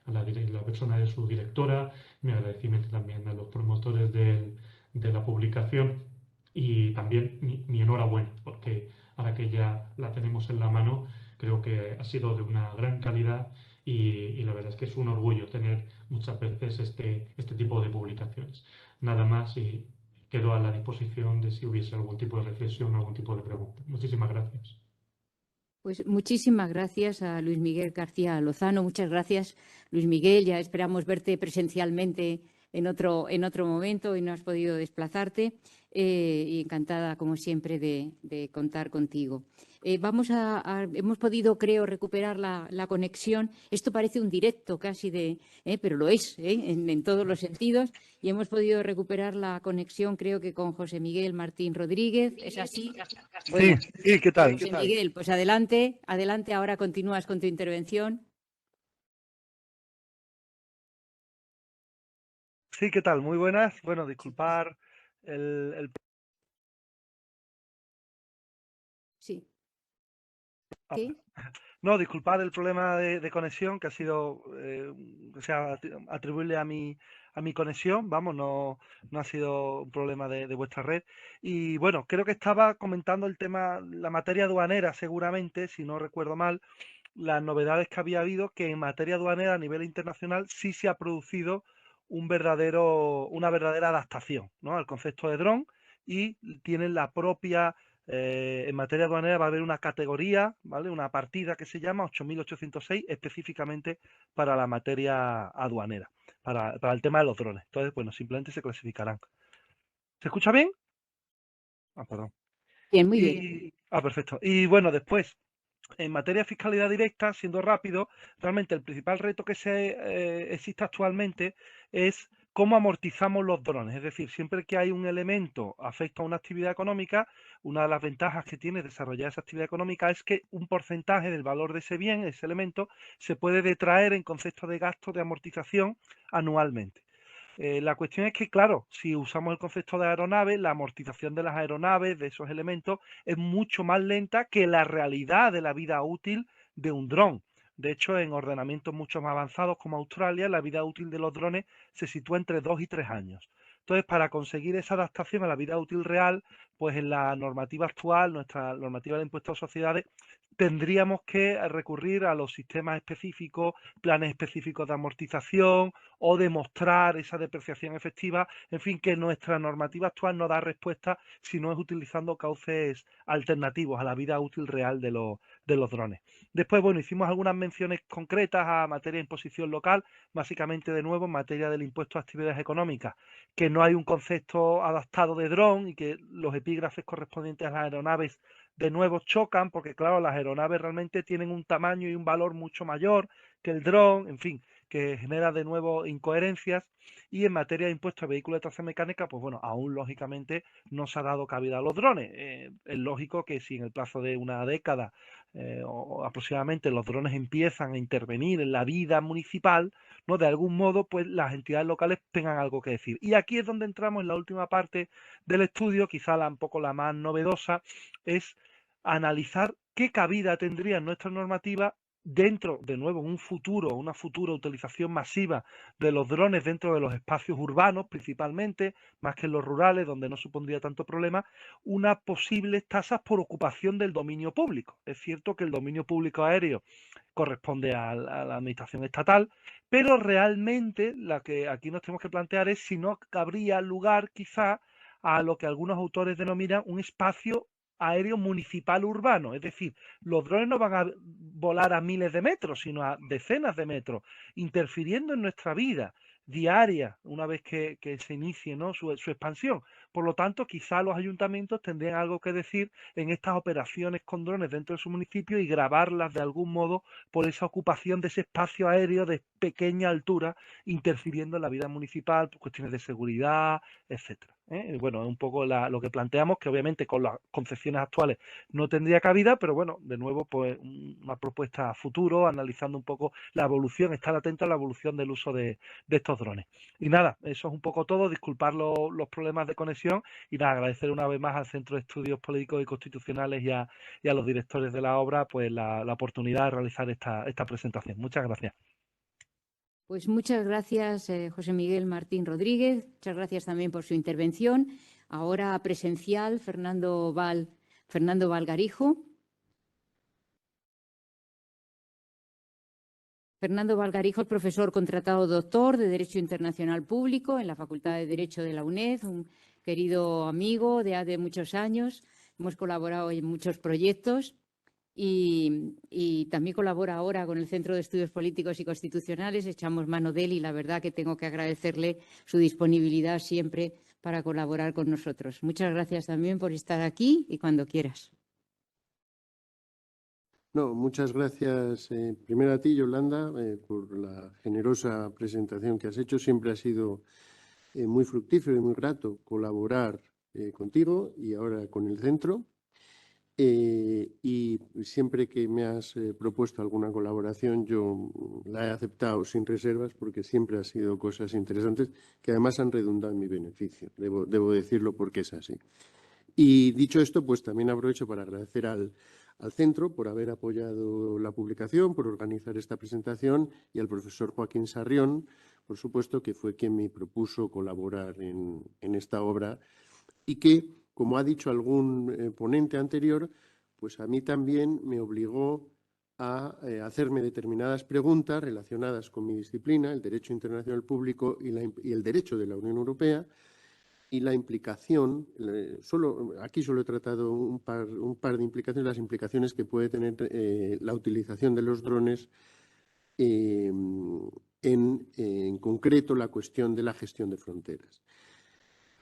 la persona de su directora, mi agradecimiento también a los promotores de la publicación, y también mi enhorabuena, porque ahora que ya la tenemos en la mano, creo que ha sido de una gran calidad, y la verdad es que es un orgullo tener muchas veces este tipo de publicaciones. Nada más, y quedo a la disposición de si hubiese algún tipo de reflexión, algún tipo de pregunta. Muchísimas gracias. Pues muchísimas gracias a Luis Miguel García Lozano. Muchas gracias, Luis Miguel. Ya esperamos verte presencialmente en otro momento y no has podido desplazarte. Y encantada, como siempre, de contar contigo. Hemos podido, creo, recuperar la conexión. Esto parece un directo casi pero lo es, en todos los sentidos. Y hemos podido recuperar la conexión, creo que con José Miguel Martín Rodríguez. ¿Es así? Bueno, Sí, ¿qué tal? José Miguel, pues adelante, ahora continúas con tu intervención. Sí, ¿qué tal? Muy buenas. Bueno, disculpar el... Sí. ¿Qué? No, disculpad el problema de conexión, que ha sido, o sea, atribuirle a mi conexión, vamos, no ha sido un problema de vuestra red. Y bueno, creo que estaba comentando el tema, la materia aduanera, seguramente, si no recuerdo mal, las novedades que había habido, que en materia aduanera a nivel internacional sí se ha producido una verdadera adaptación, ¿no?, al concepto de dron, y tienen la propia... en materia aduanera va a haber una categoría, ¿vale?, una partida que se llama 8.806 específicamente para la materia aduanera, para el tema de los drones. Entonces, bueno, simplemente se clasificarán. ¿Se escucha bien? Ah, perdón. Bien, muy bien. Perfecto. Y bueno, después, en materia de fiscalidad directa, siendo rápido, realmente el principal reto que existe actualmente es cómo amortizamos los drones. Es decir, siempre que hay un elemento afecta a una actividad económica, una de las ventajas que tiene desarrollar esa actividad económica es que un porcentaje del valor de ese bien, ese elemento, se puede detraer en concepto de gasto de amortización anualmente. La cuestión es que, claro, si usamos el concepto de aeronave, la amortización de las aeronaves, de esos elementos, es mucho más lenta que la realidad de la vida útil de un dron. De hecho, en ordenamientos mucho más avanzados como Australia, la vida útil de los drones se sitúa entre 2 y 3 años. Entonces, para conseguir esa adaptación a la vida útil real, pues en la normativa actual, nuestra normativa de impuestos a sociedades, tendríamos que recurrir a los sistemas específicos, planes específicos de amortización o demostrar esa depreciación efectiva, en fin, que nuestra normativa actual no da respuesta si no es utilizando cauces alternativos a la vida útil real de los drones. Después, bueno, hicimos algunas menciones concretas a materia de imposición local, básicamente de nuevo en materia del impuesto a actividades económicas, que no hay un concepto adaptado de dron y que los epígrafes correspondientes a las aeronaves de nuevo chocan, porque claro, las aeronaves realmente tienen un tamaño y un valor mucho mayor que el dron, en fin, que genera de nuevo incoherencias. Y en materia de impuestos a vehículos de tracción mecánica, pues bueno, aún lógicamente no se ha dado cabida a los drones. Es lógico que si en el plazo de una década o aproximadamente los drones empiezan a intervenir en la vida municipal, ¿no? De algún modo, pues las entidades locales tengan algo que decir. Y aquí es donde entramos en la última parte del estudio, quizá un poco la más novedosa, es analizar qué cabida tendría en nuestra normativa dentro, de nuevo, un futuro, una futura utilización masiva de los drones dentro de los espacios urbanos, principalmente, más que en los rurales, donde no supondría tanto problema, unas posibles tasas por ocupación del dominio público. Es cierto que el dominio público aéreo corresponde a la administración estatal, pero realmente la que aquí nos tenemos que plantear es si no cabría lugar quizá a lo que algunos autores denominan un espacio aéreo municipal urbano, es decir, los drones no van a volar a miles de metros, sino a decenas de metros, interfiriendo en nuestra vida diaria una vez que se inicie, ¿no? su expansión. Por lo tanto, quizá los ayuntamientos tendrían algo que decir en estas operaciones con drones dentro de su municipio y grabarlas de algún modo por esa ocupación de ese espacio aéreo de pequeña altura, interfiriendo en la vida municipal por cuestiones de seguridad, etcétera. Bueno, es un poco lo que planteamos, que obviamente con las concepciones actuales no tendría cabida, pero bueno, de nuevo, pues una propuesta a futuro, analizando un poco la evolución, estar atento a la evolución del uso de estos drones. Y nada, eso es un poco todo, disculpar los problemas de conexión y nada, agradecer una vez más al Centro de Estudios Políticos y Constitucionales y a los directores de la obra pues la oportunidad de realizar esta presentación. Muchas gracias. Pues muchas gracias, José Miguel Martín Rodríguez. Muchas gracias también por su intervención. Ahora presencial, Fernando Valgarijo. Fernando Valgarijo es profesor contratado doctor de Derecho Internacional Público en la Facultad de Derecho de la UNED, un querido amigo de hace muchos años. Hemos colaborado en muchos proyectos. Y también colabora ahora con el Centro de Estudios Políticos y Constitucionales. Echamos mano de él y la verdad que tengo que agradecerle su disponibilidad siempre para colaborar con nosotros. Muchas gracias también por estar aquí y cuando quieras. No, muchas gracias primero a ti, Yolanda, por la generosa presentación que has hecho. Siempre ha sido muy fructífero y muy grato colaborar contigo y ahora con el centro. Y siempre que me has propuesto alguna colaboración, yo la he aceptado sin reservas porque siempre han sido cosas interesantes que además han redundado en mi beneficio. Debo decirlo porque es así. Y dicho esto, pues también aprovecho para agradecer al centro por haber apoyado la publicación, por organizar esta presentación y al profesor Joaquín Sarrión, por supuesto, que fue quien me propuso colaborar en esta obra y que, como ha dicho algún ponente anterior, pues a mí también me obligó a hacerme determinadas preguntas relacionadas con mi disciplina, el Derecho Internacional Público y el Derecho de la Unión Europea, y la implicación, aquí solo he tratado un par de implicaciones, las implicaciones que puede tener la utilización de los drones, en concreto la cuestión de la gestión de fronteras.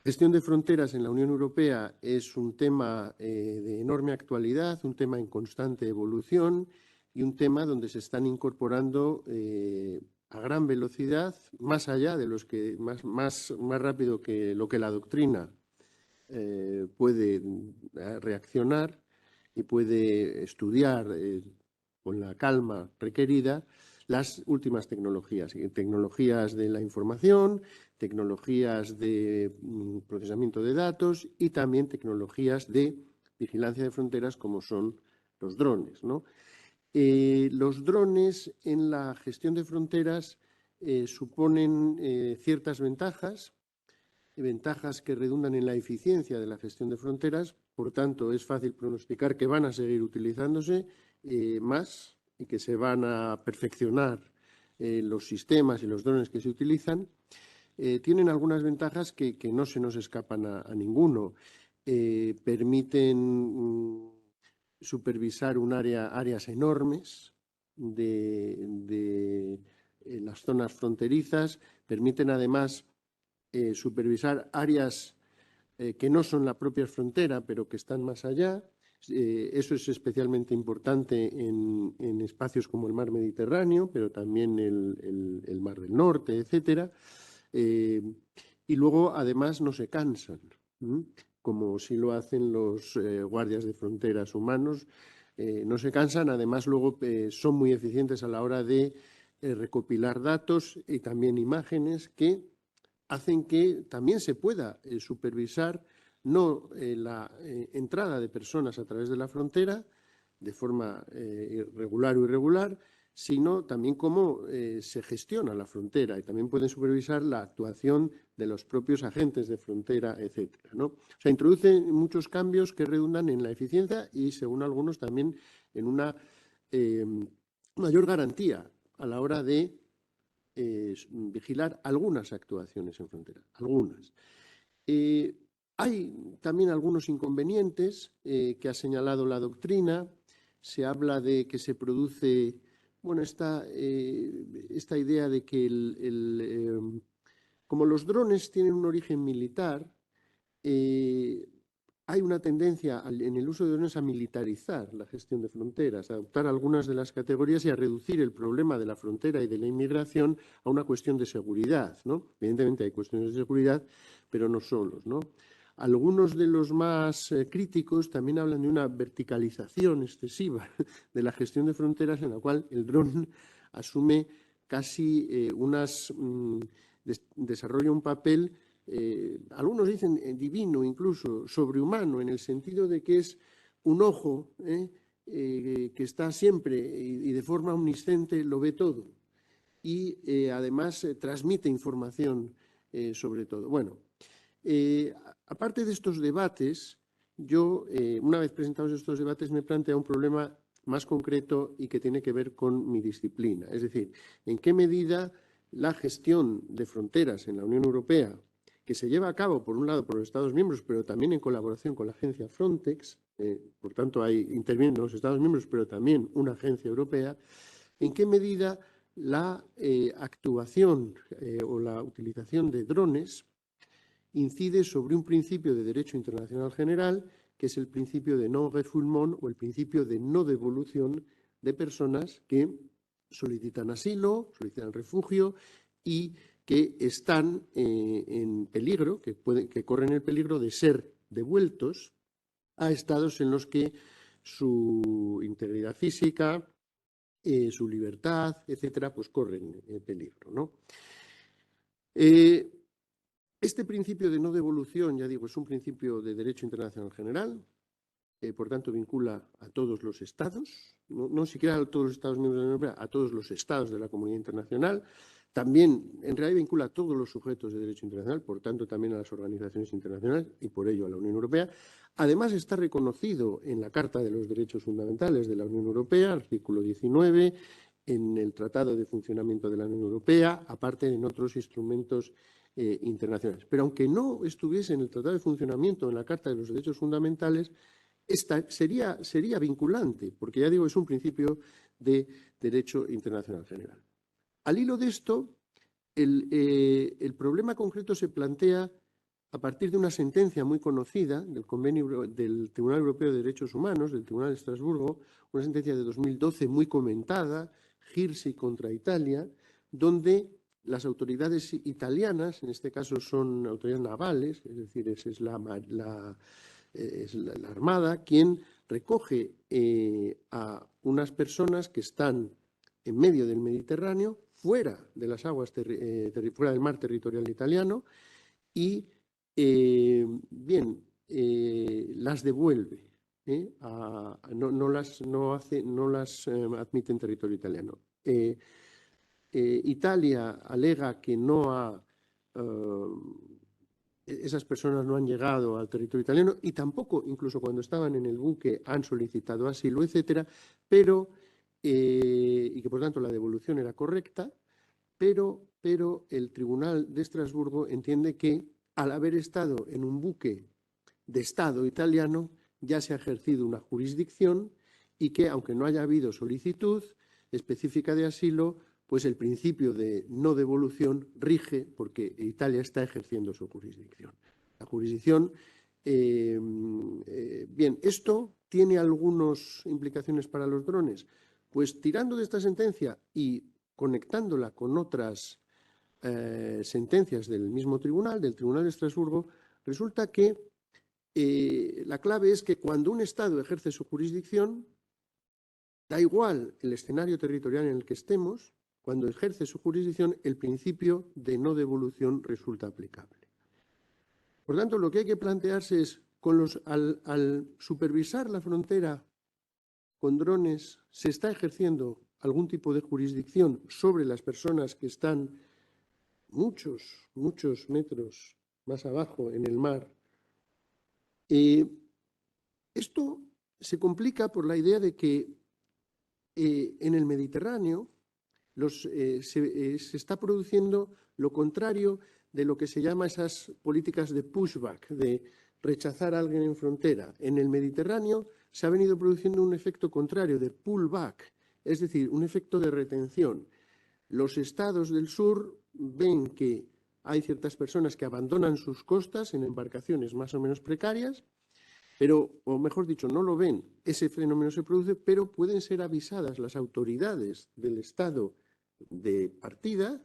Gestión de fronteras en la Unión Europea es un tema de enorme actualidad, un tema en constante evolución y un tema donde se están incorporando a gran velocidad, más allá de los que más rápido que lo que la doctrina puede reaccionar y puede estudiar con la calma requerida las últimas tecnologías de la información, tecnologías de procesamiento de datos y también tecnologías de vigilancia de fronteras como son los drones, ¿no? Los drones en la gestión de fronteras suponen ciertas ventajas que redundan en la eficiencia de la gestión de fronteras, por tanto es fácil pronosticar que van a seguir utilizándose más y que se van a perfeccionar los sistemas y los drones que se utilizan, tienen algunas ventajas que no se nos escapan a ninguno. Permiten supervisar áreas enormes de las zonas fronterizas, permiten además supervisar áreas que no son la propia frontera, pero que están más allá. Eso es especialmente importante en espacios como el mar Mediterráneo, pero también el mar del Norte, etcétera. Y luego, además, no se cansan, como sí lo hacen los guardias de fronteras humanos. No se cansan, además, luego son muy eficientes a la hora de recopilar datos y también imágenes que hacen que también se pueda supervisar no la entrada de personas a través de la frontera de forma regular o irregular, sino también cómo se gestiona la frontera y también pueden supervisar la actuación de los propios agentes de frontera, etcétera, ¿no? O sea, introduce muchos cambios que redundan en la eficiencia y, según algunos, también en una mayor garantía a la hora de vigilar algunas actuaciones en frontera, algunas. Hay también algunos inconvenientes que ha señalado la doctrina. Se habla de que se produce, bueno, esta idea de que como los drones tienen un origen militar, hay una tendencia en el uso de drones a militarizar la gestión de fronteras, a adoptar algunas de las categorías y a reducir el problema de la frontera y de la inmigración a una cuestión de seguridad, ¿no? Evidentemente hay cuestiones de seguridad, pero no solos, ¿no? Algunos de los más críticos también hablan de una verticalización excesiva de la gestión de fronteras en la cual el dron asume casi desarrolla un papel, algunos dicen divino, incluso sobrehumano, en el sentido de que es un ojo que está siempre y de forma omnisciente lo ve todo y además transmite información sobre todo. Bueno, aparte de estos debates, yo, una vez presentados estos debates, me planteo un problema más concreto y que tiene que ver con mi disciplina. Es decir, en qué medida la gestión de fronteras en la Unión Europea, que se lleva a cabo, por un lado, por los Estados miembros, pero también en colaboración con la agencia Frontex, por tanto, intervienen los Estados miembros, pero también una agencia europea, en qué medida la actuación o la utilización de drones incide sobre un principio de derecho internacional general, que es el principio de non-refoulement o el principio de no devolución de personas que solicitan asilo, solicitan refugio y que están en peligro, que corren el peligro de ser devueltos a estados en los que su integridad física, su libertad, etcétera, pues corren peligro, ¿no? Este principio de no devolución, ya digo, es un principio de derecho internacional general, por tanto vincula a todos los estados, no siquiera a todos los estados miembros de la Unión Europea, a todos los estados de la comunidad internacional. También, en realidad, vincula a todos los sujetos de derecho internacional, por tanto, también a las organizaciones internacionales y, por ello, a la Unión Europea. Además, está reconocido en la Carta de los Derechos Fundamentales de la Unión Europea, artículo 19, en el Tratado de Funcionamiento de la Unión Europea, aparte en otros instrumentos internacionales. Pero aunque no estuviese en el Tratado de Funcionamiento, en la Carta de los Derechos Fundamentales, esta sería vinculante, porque ya digo, es un principio de derecho internacional general. Al hilo de esto, el problema concreto se plantea a partir de una sentencia muy conocida del Tribunal Europeo de Derechos Humanos, del Tribunal de Estrasburgo, una sentencia de 2012 muy comentada, Hirsi contra Italia, donde las autoridades italianas, en este caso son autoridades navales, es decir, es la Armada, quien recoge a unas personas que están en medio del Mediterráneo, fuera de las aguas, fuera del mar territorial italiano, y las devuelve, no las admite en territorio italiano. Italia alega que no ha, es esas personas no han llegado al territorio italiano y tampoco, incluso cuando estaban en el buque, han solicitado asilo, etcétera, pero, y que por tanto la devolución era correcta, pero el Tribunal de Estrasburgo entiende que al haber estado en un buque de Estado italiano ya se ha ejercido una jurisdicción y que, aunque no haya habido solicitud específica de asilo, pues el principio de no devolución rige porque Italia está ejerciendo su jurisdicción. La jurisdicción, bien, ¿esto tiene algunas implicaciones para los drones? Pues tirando de esta sentencia y conectándola con otras sentencias del mismo tribunal, del Tribunal de Estrasburgo, resulta que la clave es que cuando un Estado ejerce su jurisdicción, da igual el escenario territorial en el que estemos, cuando ejerce su jurisdicción, el principio de no devolución resulta aplicable. Por tanto, lo que hay que plantearse es, al supervisar la frontera con drones, ¿se está ejerciendo algún tipo de jurisdicción sobre las personas que están muchos metros más abajo en el mar? Esto se complica por la idea de que en el Mediterráneo se está produciendo lo contrario de lo que se llama esas políticas de pushback, de rechazar a alguien en frontera. En el Mediterráneo se ha venido produciendo un efecto contrario, de pullback, es decir, un efecto de retención. Los estados del sur ven que hay ciertas personas que abandonan sus costas en embarcaciones más o menos precarias, pero, o mejor dicho, no lo ven, ese fenómeno se produce, pero pueden ser avisadas las autoridades del estado de partida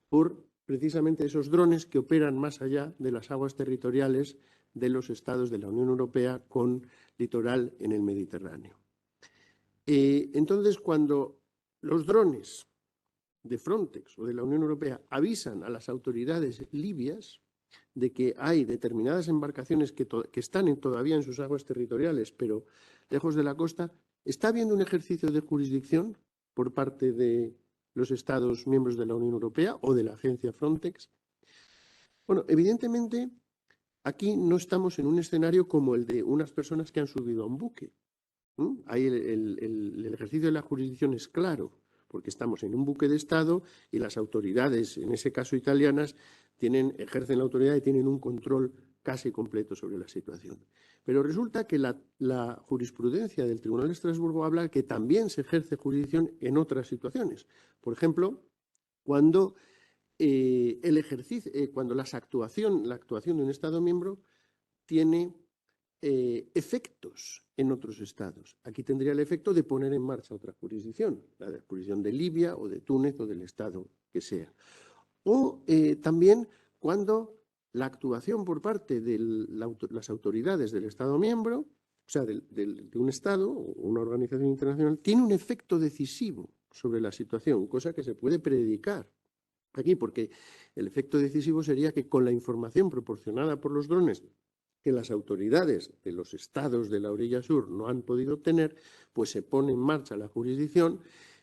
por precisamente esos drones que operan más allá de las aguas territoriales de los estados de la Unión Europea con litoral en el Mediterráneo. Entonces, cuando los drones de Frontex o de la Unión Europea avisan a las autoridades libias de que hay determinadas embarcaciones que están todavía en sus aguas territoriales, pero lejos de la costa, ¿está habiendo un ejercicio de jurisdicción por parte de los Estados miembros de la Unión Europea o de la agencia Frontex? Bueno, evidentemente, aquí no estamos en un escenario como el de unas personas que han subido a un buque. Ahí el ejercicio de la jurisdicción es claro, porque estamos en un buque de Estado y las autoridades, en ese caso italianas, ejercen la autoridad y tienen un control casi completo sobre la situación. Pero resulta que la jurisprudencia del Tribunal de Estrasburgo habla que también se ejerce jurisdicción en otras situaciones. Por ejemplo, cuando la actuación de un Estado miembro tiene efectos en otros estados. Aquí tendría el efecto de poner en marcha otra jurisdicción, la de jurisdicción de Libia o de Túnez o del estado que sea. O también cuando la actuación por parte de las autoridades del Estado miembro, o sea, de un Estado o una organización internacional, tiene un efecto decisivo sobre la situación, cosa que se puede predicar aquí, porque el efecto decisivo sería que con la información proporcionada por los drones que las autoridades de los estados de la orilla sur no han podido obtener, pues se pone en marcha la jurisdicción,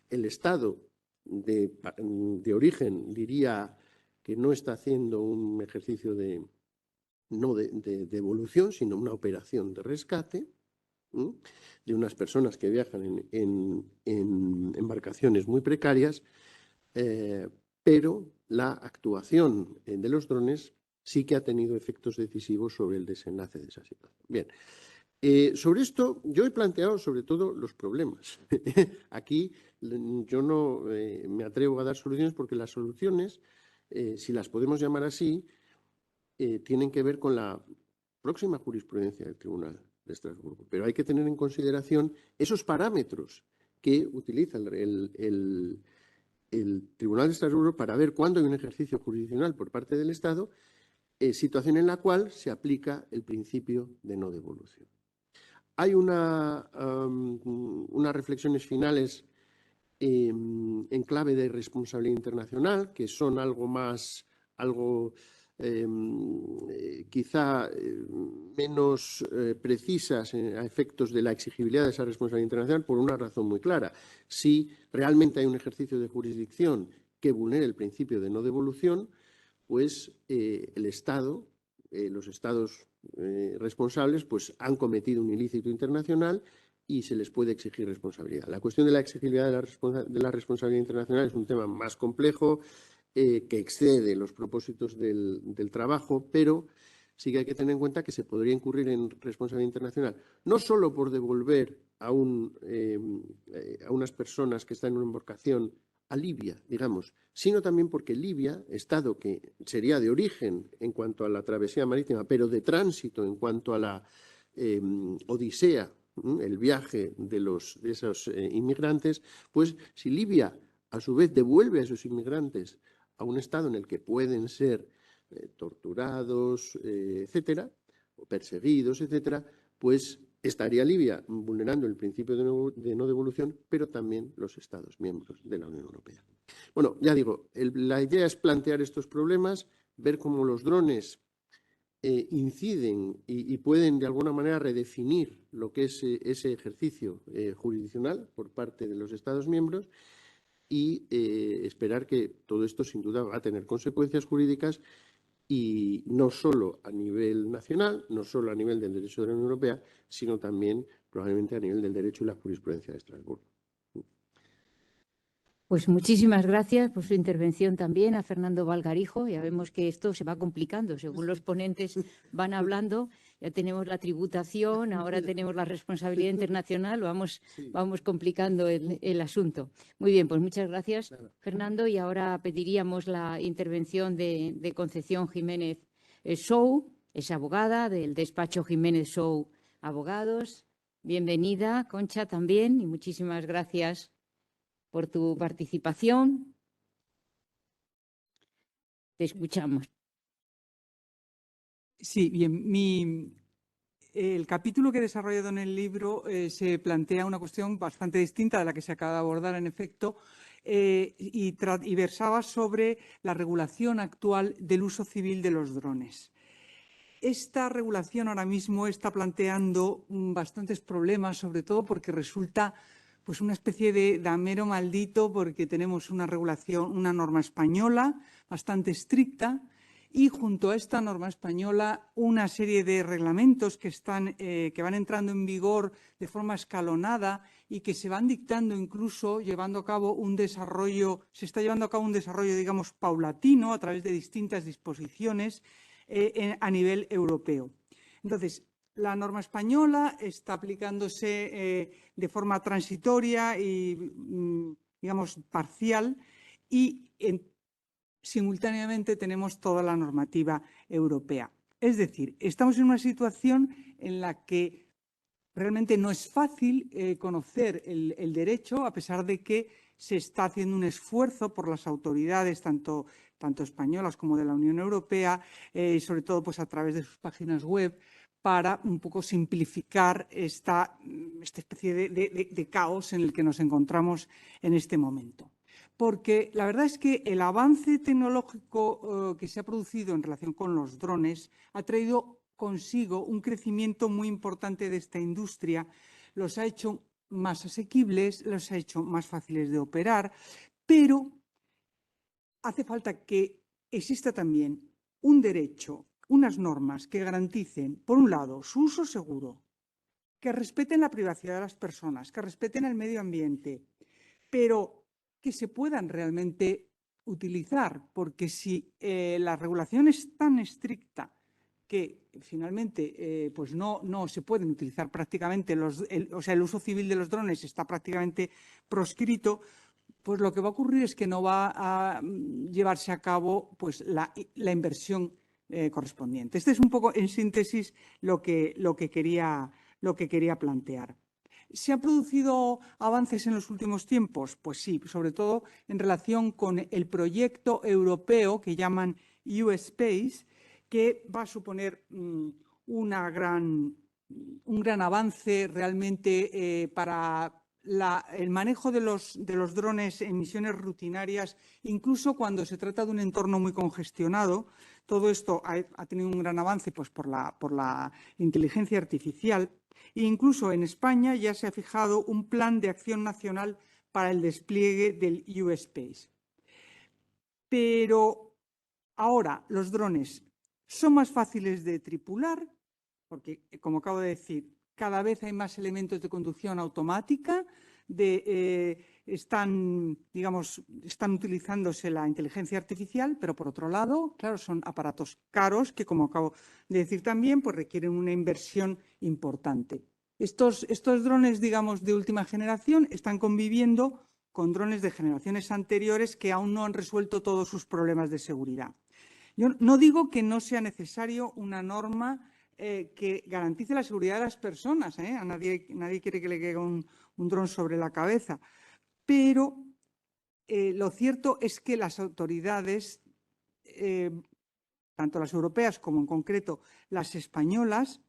el estado de origen diría que no está haciendo un ejercicio no de devolución, sino una operación de rescate de unas personas que viajan en embarcaciones muy precarias, pero la actuación de los drones sí que ha tenido efectos decisivos sobre el desenlace de esa situación. Bien, sobre esto yo he planteado sobre todo los problemas. Aquí yo no me atrevo a dar soluciones porque las soluciones, si las podemos llamar así, tienen que ver con la próxima jurisprudencia del Tribunal de Estrasburgo. Pero hay que tener en consideración esos parámetros que utiliza el Tribunal de Estrasburgo para ver cuándo hay un ejercicio jurisdiccional por parte del Estado, situación en la cual se aplica el principio de no devolución. Hay unas reflexiones finales en clave de responsabilidad internacional, que son quizá menos precisas a efectos de la exigibilidad de esa responsabilidad internacional por una razón muy clara. Si realmente hay un ejercicio de jurisdicción que vulnere el principio de no devolución, pues el Estado los estados responsables pues, han cometido un ilícito internacional y se les puede exigir responsabilidad. La cuestión de la exigibilidad de la responsabilidad internacional es un tema más complejo que excede los propósitos del trabajo, pero sí que hay que tener en cuenta que se podría incurrir en responsabilidad internacional, no solo por devolver a unas personas que están en una embarcación a Libia, digamos, sino también porque Libia, estado que sería de origen en cuanto a la travesía marítima, pero de tránsito en cuanto a la odisea, el viaje de esos inmigrantes, pues si Libia a su vez devuelve a esos inmigrantes a un estado en el que pueden ser torturados, etcétera, o perseguidos, etcétera, pues estaría Libia vulnerando el principio de no devolución, pero también los Estados miembros de la Unión Europea. Bueno, ya digo, la idea es plantear estos problemas, ver cómo los drones inciden y pueden de alguna manera redefinir lo que es ese ejercicio jurisdiccional por parte de los Estados miembros y esperar que todo esto sin duda va a tener consecuencias jurídicas y no solo a nivel nacional, no solo a nivel del derecho de la Unión Europea, sino también probablemente a nivel del derecho y la jurisprudencia de Estrasburgo. Pues muchísimas gracias por su intervención también a Fernando Valgarijo. Ya vemos que esto se va complicando según los ponentes van hablando. Ya tenemos la tributación, ahora tenemos la responsabilidad internacional, vamos complicando el asunto. Muy bien, pues muchas gracias, Fernando. Y ahora pediríamos la intervención de Concepción Jiménez Sou, es abogada del despacho Jiménez Sou Abogados. Bienvenida, Concha, también, y muchísimas gracias por tu participación. Te escuchamos. Sí, bien. El capítulo que he desarrollado en el libro se plantea una cuestión bastante distinta de la que se acaba de abordar, en efecto, y versaba sobre la regulación actual del uso civil de los drones. Esta regulación ahora mismo está planteando bastantes problemas, sobre todo porque resulta pues una especie de damero maldito, porque tenemos una regulación, una norma española bastante estricta y junto a esta norma española una serie de reglamentos que van entrando en vigor de forma escalonada y que se van dictando, incluso llevando a cabo un desarrollo, digamos, paulatino a través de distintas disposiciones a nivel europeo. Entonces, la norma española está aplicándose de forma transitoria y, digamos, parcial y simultáneamente tenemos toda la normativa europea. Es decir, estamos en una situación en la que realmente no es fácil conocer el derecho, a pesar de que se está haciendo un esfuerzo por las autoridades, tanto españolas como de la Unión Europea, y sobre todo pues, a través de sus páginas web, para un poco simplificar esta especie de caos en el que nos encontramos en este momento. Porque la verdad es que el avance tecnológico que se ha producido en relación con los drones ha traído consigo un crecimiento muy importante de esta industria, los ha hecho más asequibles, los ha hecho más fáciles de operar, pero hace falta que exista también un derecho, unas normas que garanticen, por un lado, su uso seguro, que respeten la privacidad de las personas, que respeten el medio ambiente, pero que se puedan realmente utilizar, porque si la regulación es tan estricta que finalmente pues no se pueden utilizar prácticamente, el uso civil de los drones está prácticamente proscrito, pues lo que va a ocurrir es que no va a llevarse a cabo pues, la inversión correspondiente. Este es un poco, en síntesis, lo que quería plantear. ¿Se han producido avances en los últimos tiempos? Pues sí, sobre todo en relación con el proyecto europeo que llaman U-Space, que va a suponer un gran avance realmente para el manejo de los drones en misiones rutinarias, incluso cuando se trata de un entorno muy congestionado. Todo esto ha tenido un gran avance pues, por la inteligencia artificial. E incluso en España ya se ha fijado un plan de acción nacional para el despliegue del U-Space. Pero ahora los drones son más fáciles de tripular, porque, como acabo de decir, cada vez hay más elementos de conducción automática, están utilizándose la inteligencia artificial, pero por otro lado, claro, son aparatos caros que, como acabo de decir también, pues requieren una inversión importante. Estos drones, digamos, de última generación están conviviendo con drones de generaciones anteriores que aún no han resuelto todos sus problemas de seguridad. Yo no digo que no sea necesario una norma que garantice la seguridad de las personas. A nadie quiere que le caiga un dron sobre la cabeza. Pero lo cierto es que las autoridades, tanto las europeas como en concreto las españolas,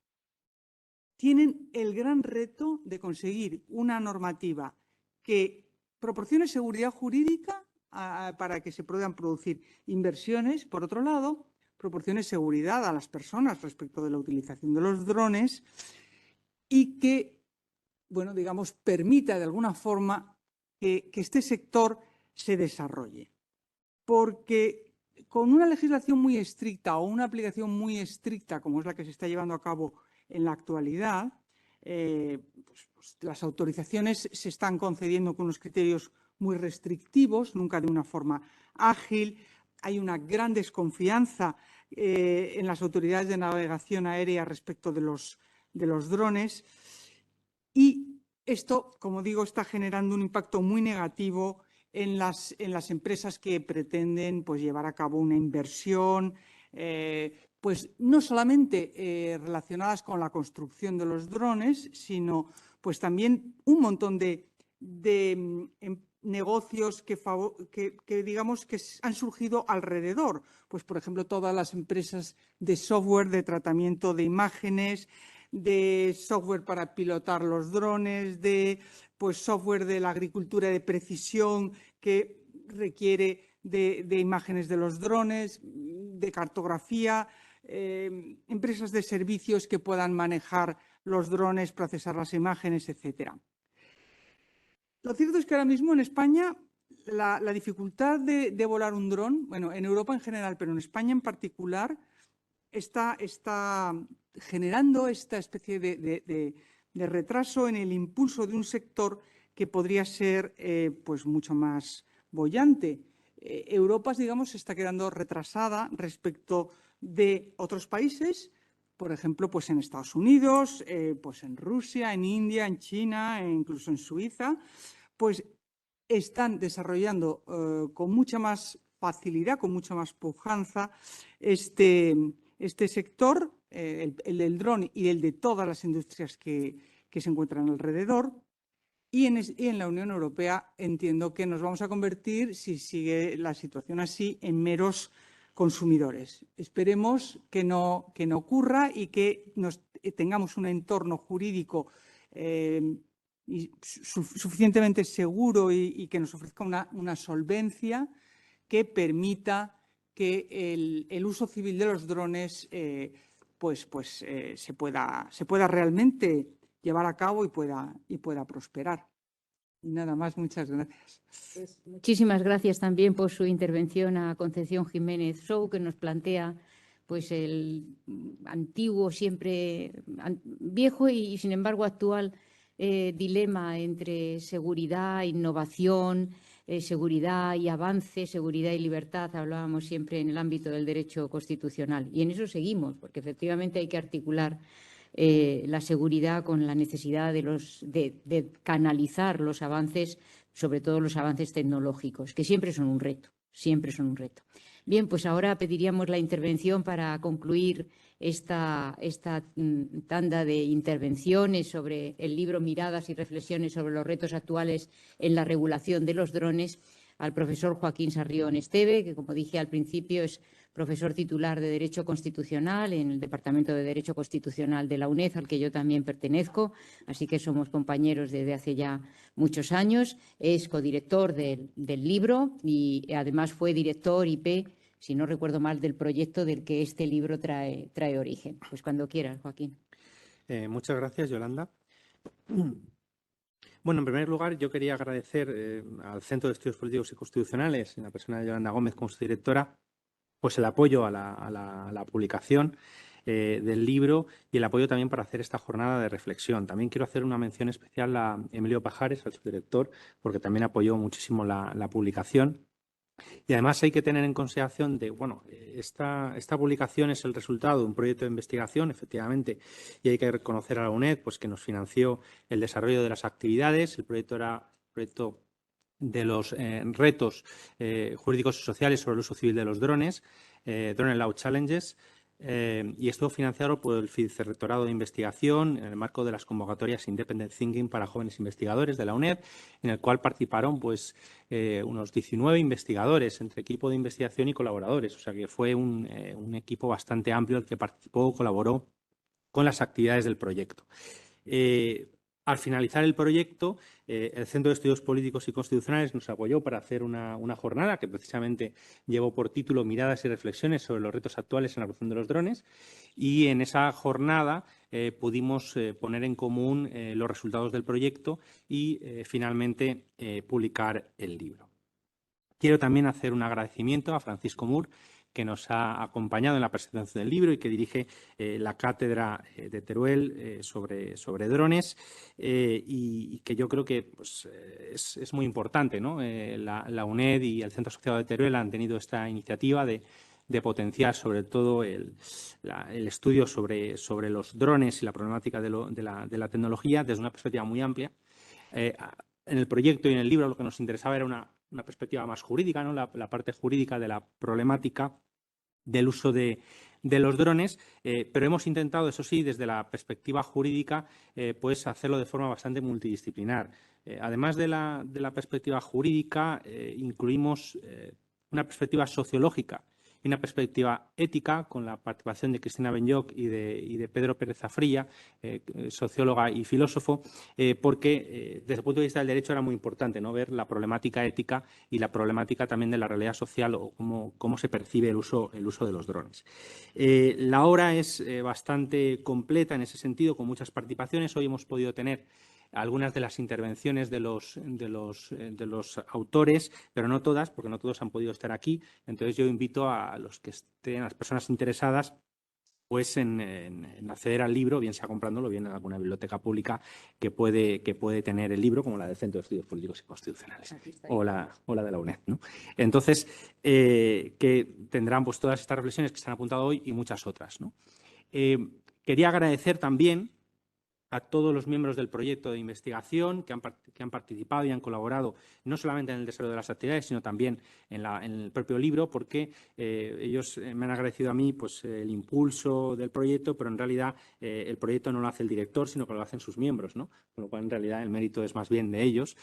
tienen el gran reto de conseguir una normativa que proporcione seguridad jurídica para que se puedan producir inversiones. Por otro lado, proporcione seguridad a las personas respecto de la utilización de los drones y que, bueno, digamos, permita de alguna forma que este sector se desarrolle. Porque con una legislación muy estricta o una aplicación muy estricta, como es la que se está llevando a cabo en la actualidad, pues las autorizaciones se están concediendo con unos criterios muy restrictivos, nunca de una forma ágil. Hay una gran desconfianza en las autoridades de navegación aérea respecto de los drones. Y esto, como digo, está generando un impacto muy negativo en las empresas que pretenden, pues, llevar a cabo una inversión, pues no solamente relacionadas con la construcción de los drones, sino pues también un montón de negocios que digamos que han surgido alrededor. Pues, por ejemplo, todas las empresas de software de tratamiento de imágenes, de software para pilotar los drones, de pues, software de la agricultura de precisión que requiere de imágenes de los drones, de cartografía, empresas de servicios que puedan manejar los drones, procesar las imágenes, etcétera. Lo cierto es que ahora mismo en España la dificultad de volar un dron, bueno, en Europa en general, pero en España en particular, está generando esta especie de retraso en el impulso de un sector que podría ser pues mucho más boyante. Europa, digamos, se está quedando retrasada respecto de otros países, por ejemplo, pues en Estados Unidos, pues en Rusia, en India, en China, e incluso en Suiza, pues están desarrollando con mucha más facilidad, con mucha más pujanza este sector, el del dron y el de todas las industrias que se encuentran alrededor. Y en la Unión Europea entiendo que nos vamos a convertir, si sigue la situación así, en meros consumidores. Esperemos que no ocurra y que tengamos un entorno jurídico suficientemente seguro y que nos ofrezca una solvencia que permita que el uso civil de los drones se pueda realmente llevar a cabo y pueda prosperar. Y nada más, muchas gracias. Pues muchísimas gracias también por su intervención a Concepción Jiménez Sou, que nos plantea pues el antiguo, siempre viejo y sin embargo actual dilema entre seguridad, innovación, seguridad y avance, seguridad y libertad. Hablábamos siempre en el ámbito del derecho constitucional y en eso seguimos, porque efectivamente hay que articular la seguridad con la necesidad de canalizar los avances, sobre todo los avances tecnológicos, que siempre son un reto, siempre son un reto. Bien, pues ahora pediríamos la intervención para concluir esta tanda de intervenciones sobre el libro Miradas y reflexiones sobre los retos actuales en la regulación de los drones al profesor Joaquín Sarrión Esteve, que, como dije al principio, es profesor titular de Derecho Constitucional en el Departamento de Derecho Constitucional de la UNED, al que yo también pertenezco, así que somos compañeros desde hace ya muchos años. Es codirector del libro y además fue director IP, si no recuerdo mal, del proyecto del que este libro trae origen. Pues cuando quieras, Joaquín. Muchas gracias, Yolanda. Bueno, en primer lugar, yo quería agradecer al Centro de Estudios Políticos y Constitucionales, en la persona de Yolanda Gómez como su directora, pues el apoyo a la publicación del libro y el apoyo también para hacer esta jornada de reflexión. También quiero hacer una mención especial a Emilio Pajares, al subdirector, porque también apoyó muchísimo la publicación. Y además hay que tener en consideración de, bueno, esta publicación es el resultado de un proyecto de investigación, efectivamente, y hay que reconocer a la UNED pues, que nos financió el desarrollo de las actividades. El proyecto era proyecto de los retos jurídicos y sociales sobre el uso civil de los drones, Drone Law Challenges, y estuvo financiado por el Vicerrectorado de Investigación en el marco de las convocatorias Independent Thinking para jóvenes investigadores de la UNED, en el cual participaron pues, unos 19 investigadores entre equipo de investigación y colaboradores. O sea que fue un equipo bastante amplio el que participó, colaboró con las actividades del proyecto. Al finalizar el proyecto, el Centro de Estudios Políticos y Constitucionales nos apoyó para hacer una jornada que precisamente llevó por título Miradas y reflexiones sobre los retos actuales en la evolución de los drones, y en esa jornada pudimos poner en común los resultados del proyecto y finalmente publicar el libro. Quiero también hacer un agradecimiento a Francisco Mur, que nos ha acompañado en la presentación del libro y que dirige la cátedra de Teruel sobre drones, y que yo creo que pues, es muy importante, ¿no? La UNED y el Centro Asociado de Teruel han tenido esta iniciativa de potenciar sobre todo el estudio sobre los drones y la problemática de la tecnología desde una perspectiva muy amplia. En el proyecto y en el libro lo que nos interesaba era una perspectiva más jurídica, ¿no? La parte jurídica de la problemática del uso de los drones, pero hemos intentado, eso sí, desde la perspectiva jurídica, pues hacerlo de forma bastante multidisciplinar. Además de la perspectiva jurídica, incluimos una perspectiva sociológica y una perspectiva ética con la participación de Cristina Benyoc y de Pedro Pérez Zafrilla, socióloga y filósofo, porque desde el punto de vista del derecho era muy importante, ¿no? Ver la problemática ética y la problemática también de la realidad social o cómo se percibe el uso de los drones. La obra es bastante completa en ese sentido, con muchas participaciones. Hoy hemos podido tener algunas de las intervenciones de los autores, pero no todas, porque no todos han podido estar aquí. Entonces yo invito a los que estén, a las personas interesadas, pues en acceder al libro, bien sea comprándolo, bien en alguna biblioteca pública que puede tener el libro, como la del Centro de Estudios Políticos y Constitucionales o la de la UNED, ¿no? Entonces, que tendrán pues todas estas reflexiones que se han apuntado hoy y muchas otras, ¿no? Quería agradecer también a todos los miembros del proyecto de investigación que han participado y han colaborado no solamente en el desarrollo de las actividades, sino también en el propio libro, porque ellos me han agradecido a mí pues, el impulso del proyecto, pero en realidad el proyecto no lo hace el director, sino que lo hacen sus miembros, ¿no? Con lo cual, en realidad, el mérito es más bien de ellos,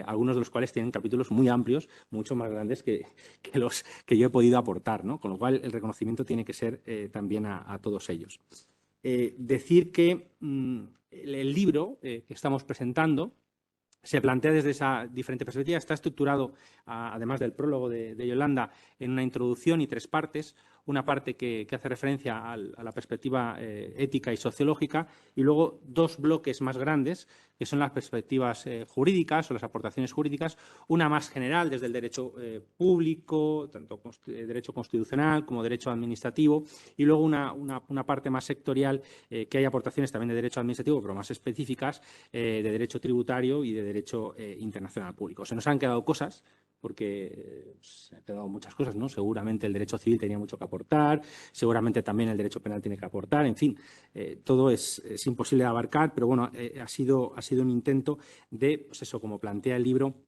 algunos de los cuales tienen capítulos muy amplios, mucho más grandes que los que yo he podido aportar, ¿no? Con lo cual, el reconocimiento tiene que ser también a todos ellos. Decir que el libro que estamos presentando se plantea desde esa diferente perspectiva. Está estructurado, además del prólogo de Yolanda, en una introducción y 3 partes. Una parte que hace referencia a la perspectiva ética y sociológica, y luego 2 bloques más grandes, que son las perspectivas jurídicas o las aportaciones jurídicas, una más general desde el derecho público, tanto derecho constitucional como derecho administrativo, y luego una parte más sectorial, que hay aportaciones también de derecho administrativo, pero más específicas, de derecho tributario y de derecho internacional público. Se nos han quedado cosas, porque se han quedado muchas cosas, ¿no? Seguramente el derecho civil tenía mucho que aportar, seguramente también el derecho penal tiene que aportar, en fin, todo es imposible de abarcar, pero bueno, ha sido un intento de, pues eso, como plantea el libro,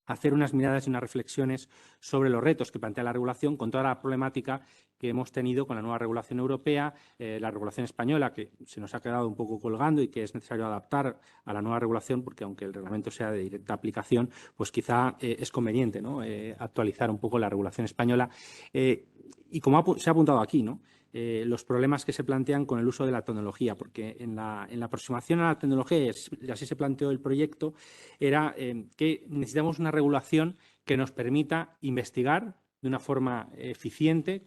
hacer unas miradas y unas reflexiones sobre los retos que plantea la regulación con toda la problemática que hemos tenido con la nueva regulación europea, la regulación española, que se nos ha quedado un poco colgando y que es necesario adaptar a la nueva regulación, porque aunque el reglamento sea de directa aplicación, pues quizá es conveniente, ¿no? Actualizar un poco la regulación española. Y como se ha apuntado aquí, ¿no? Los problemas que se plantean con el uso de la tecnología, porque en la aproximación a la tecnología, y así se planteó el proyecto, era que necesitamos una regulación que nos permita investigar de una forma eficiente,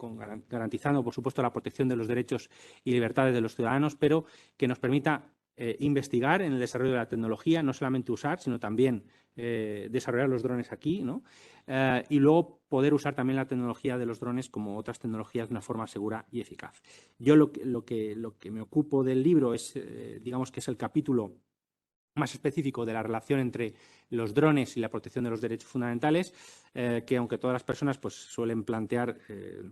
garantizando, por supuesto, la protección de los derechos y libertades de los ciudadanos, pero que nos permita investigar en el desarrollo de la tecnología, no solamente usar, sino también desarrollar los drones aquí, ¿no? Y luego poder usar también la tecnología de los drones como otras tecnologías de una forma segura y eficaz. Yo lo que me ocupo del libro es, digamos que es el capítulo más específico de la relación entre los drones y la protección de los derechos fundamentales, que aunque todas las personas pues, suelen plantear,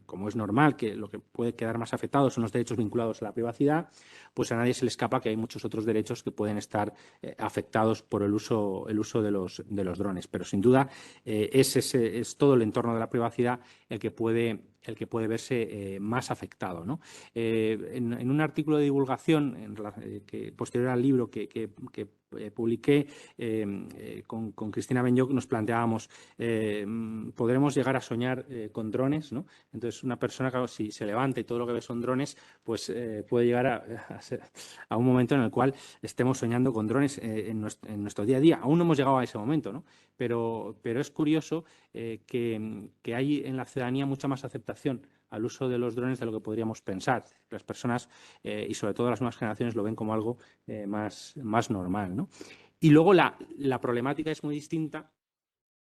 como es normal, que lo que puede quedar más afectado son los derechos vinculados a la privacidad, pues a nadie se le escapa que hay muchos otros derechos que pueden estar afectados por el uso de los drones. Pero sin duda es todo el entorno de la privacidad el que puede verse más afectado, ¿no? En un artículo de divulgación que posterior al libro que publiqué con Cristina Benyoc, nos planteábamos, ¿podremos llegar a soñar con drones, ¿no? Entonces, una persona, claro, si se levanta y todo lo que ve son drones, pues puede llegar a un momento en el cual estemos soñando con drones en nuestro día a día. Aún no hemos llegado a ese momento, ¿no? Pero es curioso que hay en la ciudadanía mucha más aceptación al uso de los drones de lo que podríamos pensar. Las personas y sobre todo las nuevas generaciones lo ven como algo más normal, ¿no? Y luego la problemática es muy distinta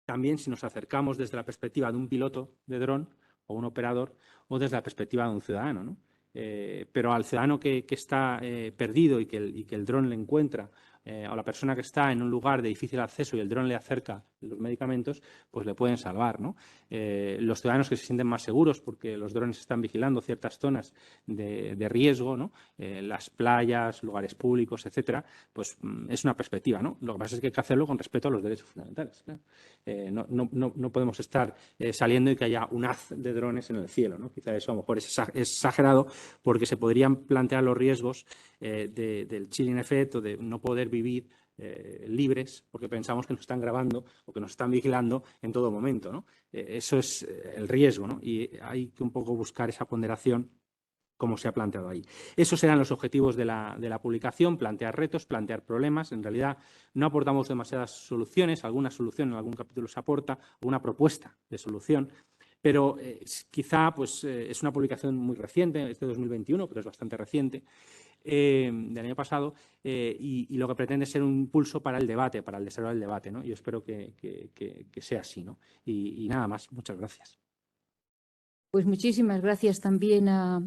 también si nos acercamos desde la perspectiva de un piloto de dron o un operador o desde la perspectiva de un ciudadano, ¿no? Pero al ciudadano que está perdido y que el dron le encuentra, o la persona que está en un lugar de difícil acceso y el dron le acerca los medicamentos, pues le pueden salvar, ¿no? Los ciudadanos que se sienten más seguros porque los drones están vigilando ciertas zonas de riesgo, ¿no? Las playas, lugares públicos, etcétera, pues es una perspectiva, ¿no? Lo que pasa es que hay que hacerlo con respeto a los derechos fundamentales, ¿no? No podemos estar saliendo y que haya un haz de drones en el cielo, ¿no? Quizá eso a lo mejor es exagerado porque se podrían plantear los riesgos del chilling effect o de no poder vivir libres porque pensamos que nos están grabando o que nos están vigilando en todo momento, ¿no? Eso es el riesgo, ¿no? Y hay que un poco buscar esa ponderación como se ha planteado ahí. Esos serán los objetivos de la publicación, plantear retos, plantear problemas. En realidad no aportamos demasiadas soluciones, alguna solución en algún capítulo se aporta, una propuesta de solución, pero quizá pues, es una publicación muy reciente, es de 2021, pero es bastante reciente, del año pasado, y lo que pretende es ser un impulso para el debate, para el desarrollo del debate, ¿no? Yo espero que sea así, ¿no? Y nada más, muchas gracias. Pues muchísimas gracias también a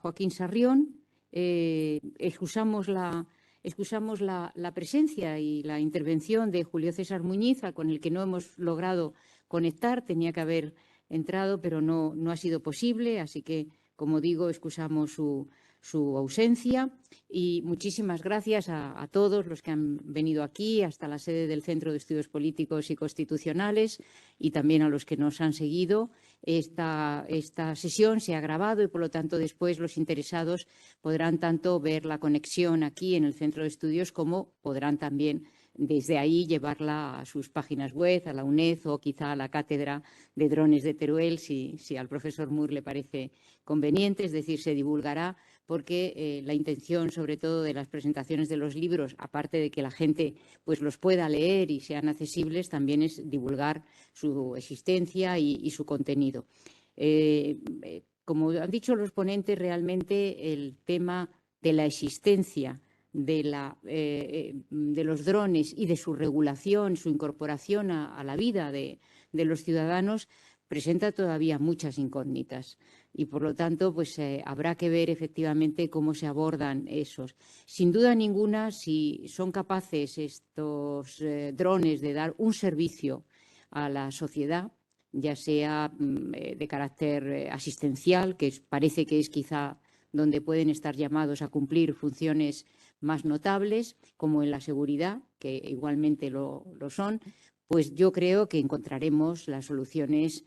Joaquín Sarrión. Excusamos la presencia y la intervención de Julio César Muñiz, con el que no hemos logrado conectar. Tenía que haber entrado, pero no ha sido posible. Así que, como digo, excusamos su ausencia. Y muchísimas gracias a todos los que han venido aquí hasta la sede del Centro de Estudios Políticos y Constitucionales y también a los que nos han seguido. Esta sesión se ha grabado y, por lo tanto, después los interesados podrán tanto ver la conexión aquí en el Centro de Estudios como podrán también desde ahí llevarla a sus páginas web, a la UNED o quizá a la Cátedra de Drones de Teruel, si al profesor Moore le parece conveniente. Es decir, se divulgará porque la intención, sobre todo, de las presentaciones de los libros, aparte de que la gente pues, los pueda leer y sean accesibles, también es divulgar su existencia y su contenido. Como han dicho los ponentes, realmente el tema de la existencia de los drones y de su regulación, su incorporación a la vida de los ciudadanos, presenta todavía muchas incógnitas y, por lo tanto, pues habrá que ver efectivamente cómo se abordan esos. Sin duda ninguna, si son capaces estos drones de dar un servicio a la sociedad, ya sea de carácter asistencial, que parece que es quizá donde pueden estar llamados a cumplir funciones más notables, como en la seguridad, que igualmente lo son, pues yo creo que encontraremos las soluciones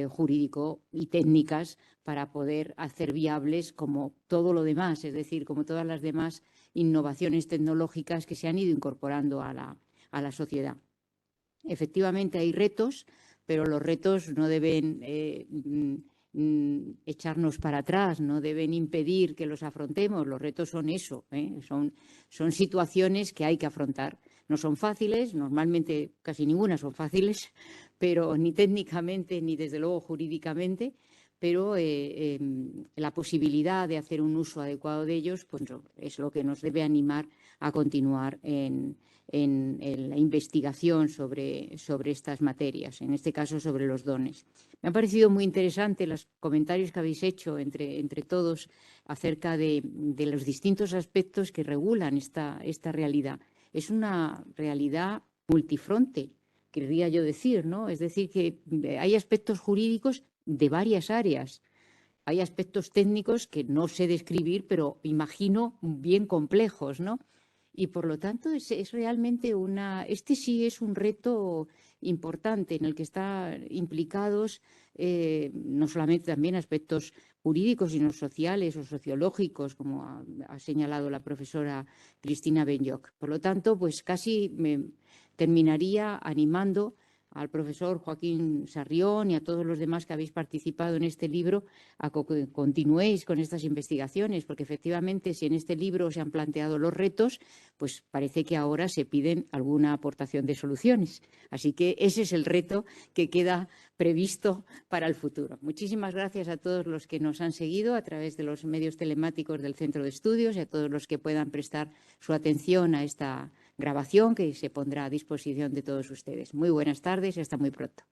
jurídico y técnicas para poder hacer viables como todo lo demás, es decir, como todas las demás innovaciones tecnológicas que se han ido incorporando a la sociedad. Efectivamente hay retos, pero los retos no deben echarnos para atrás, no deben impedir que los afrontemos. Los retos son eso, son situaciones que hay que afrontar. No son fáciles, normalmente casi ninguna son fáciles, pero ni técnicamente ni desde luego jurídicamente, pero la posibilidad de hacer un uso adecuado de ellos pues, es lo que nos debe animar a continuar en la investigación sobre estas materias, en este caso sobre los dones. Me han parecido muy interesantes los comentarios que habéis hecho entre todos acerca de los distintos aspectos que regulan esta realidad. Es una realidad multifronte, querría yo decir, ¿no? Es decir, que hay aspectos jurídicos de varias áreas. Hay aspectos técnicos que no sé describir, pero imagino bien complejos, ¿no? Y por lo tanto es realmente este sí es un reto importante en el que están implicados no solamente también aspectos jurídicos, sino sociales o sociológicos, como ha señalado la profesora Cristina Benyoc. Por lo tanto, pues casi me terminaría animando al profesor Joaquín Sarrión y a todos los demás que habéis participado en este libro a que continuéis con estas investigaciones, porque efectivamente si en este libro se han planteado los retos, pues parece que ahora se piden alguna aportación de soluciones. Así que ese es el reto que queda previsto para el futuro. Muchísimas gracias a todos los que nos han seguido a través de los medios telemáticos del Centro de Estudios y a todos los que puedan prestar su atención a esta grabación que se pondrá a disposición de todos ustedes. Muy buenas tardes y hasta muy pronto.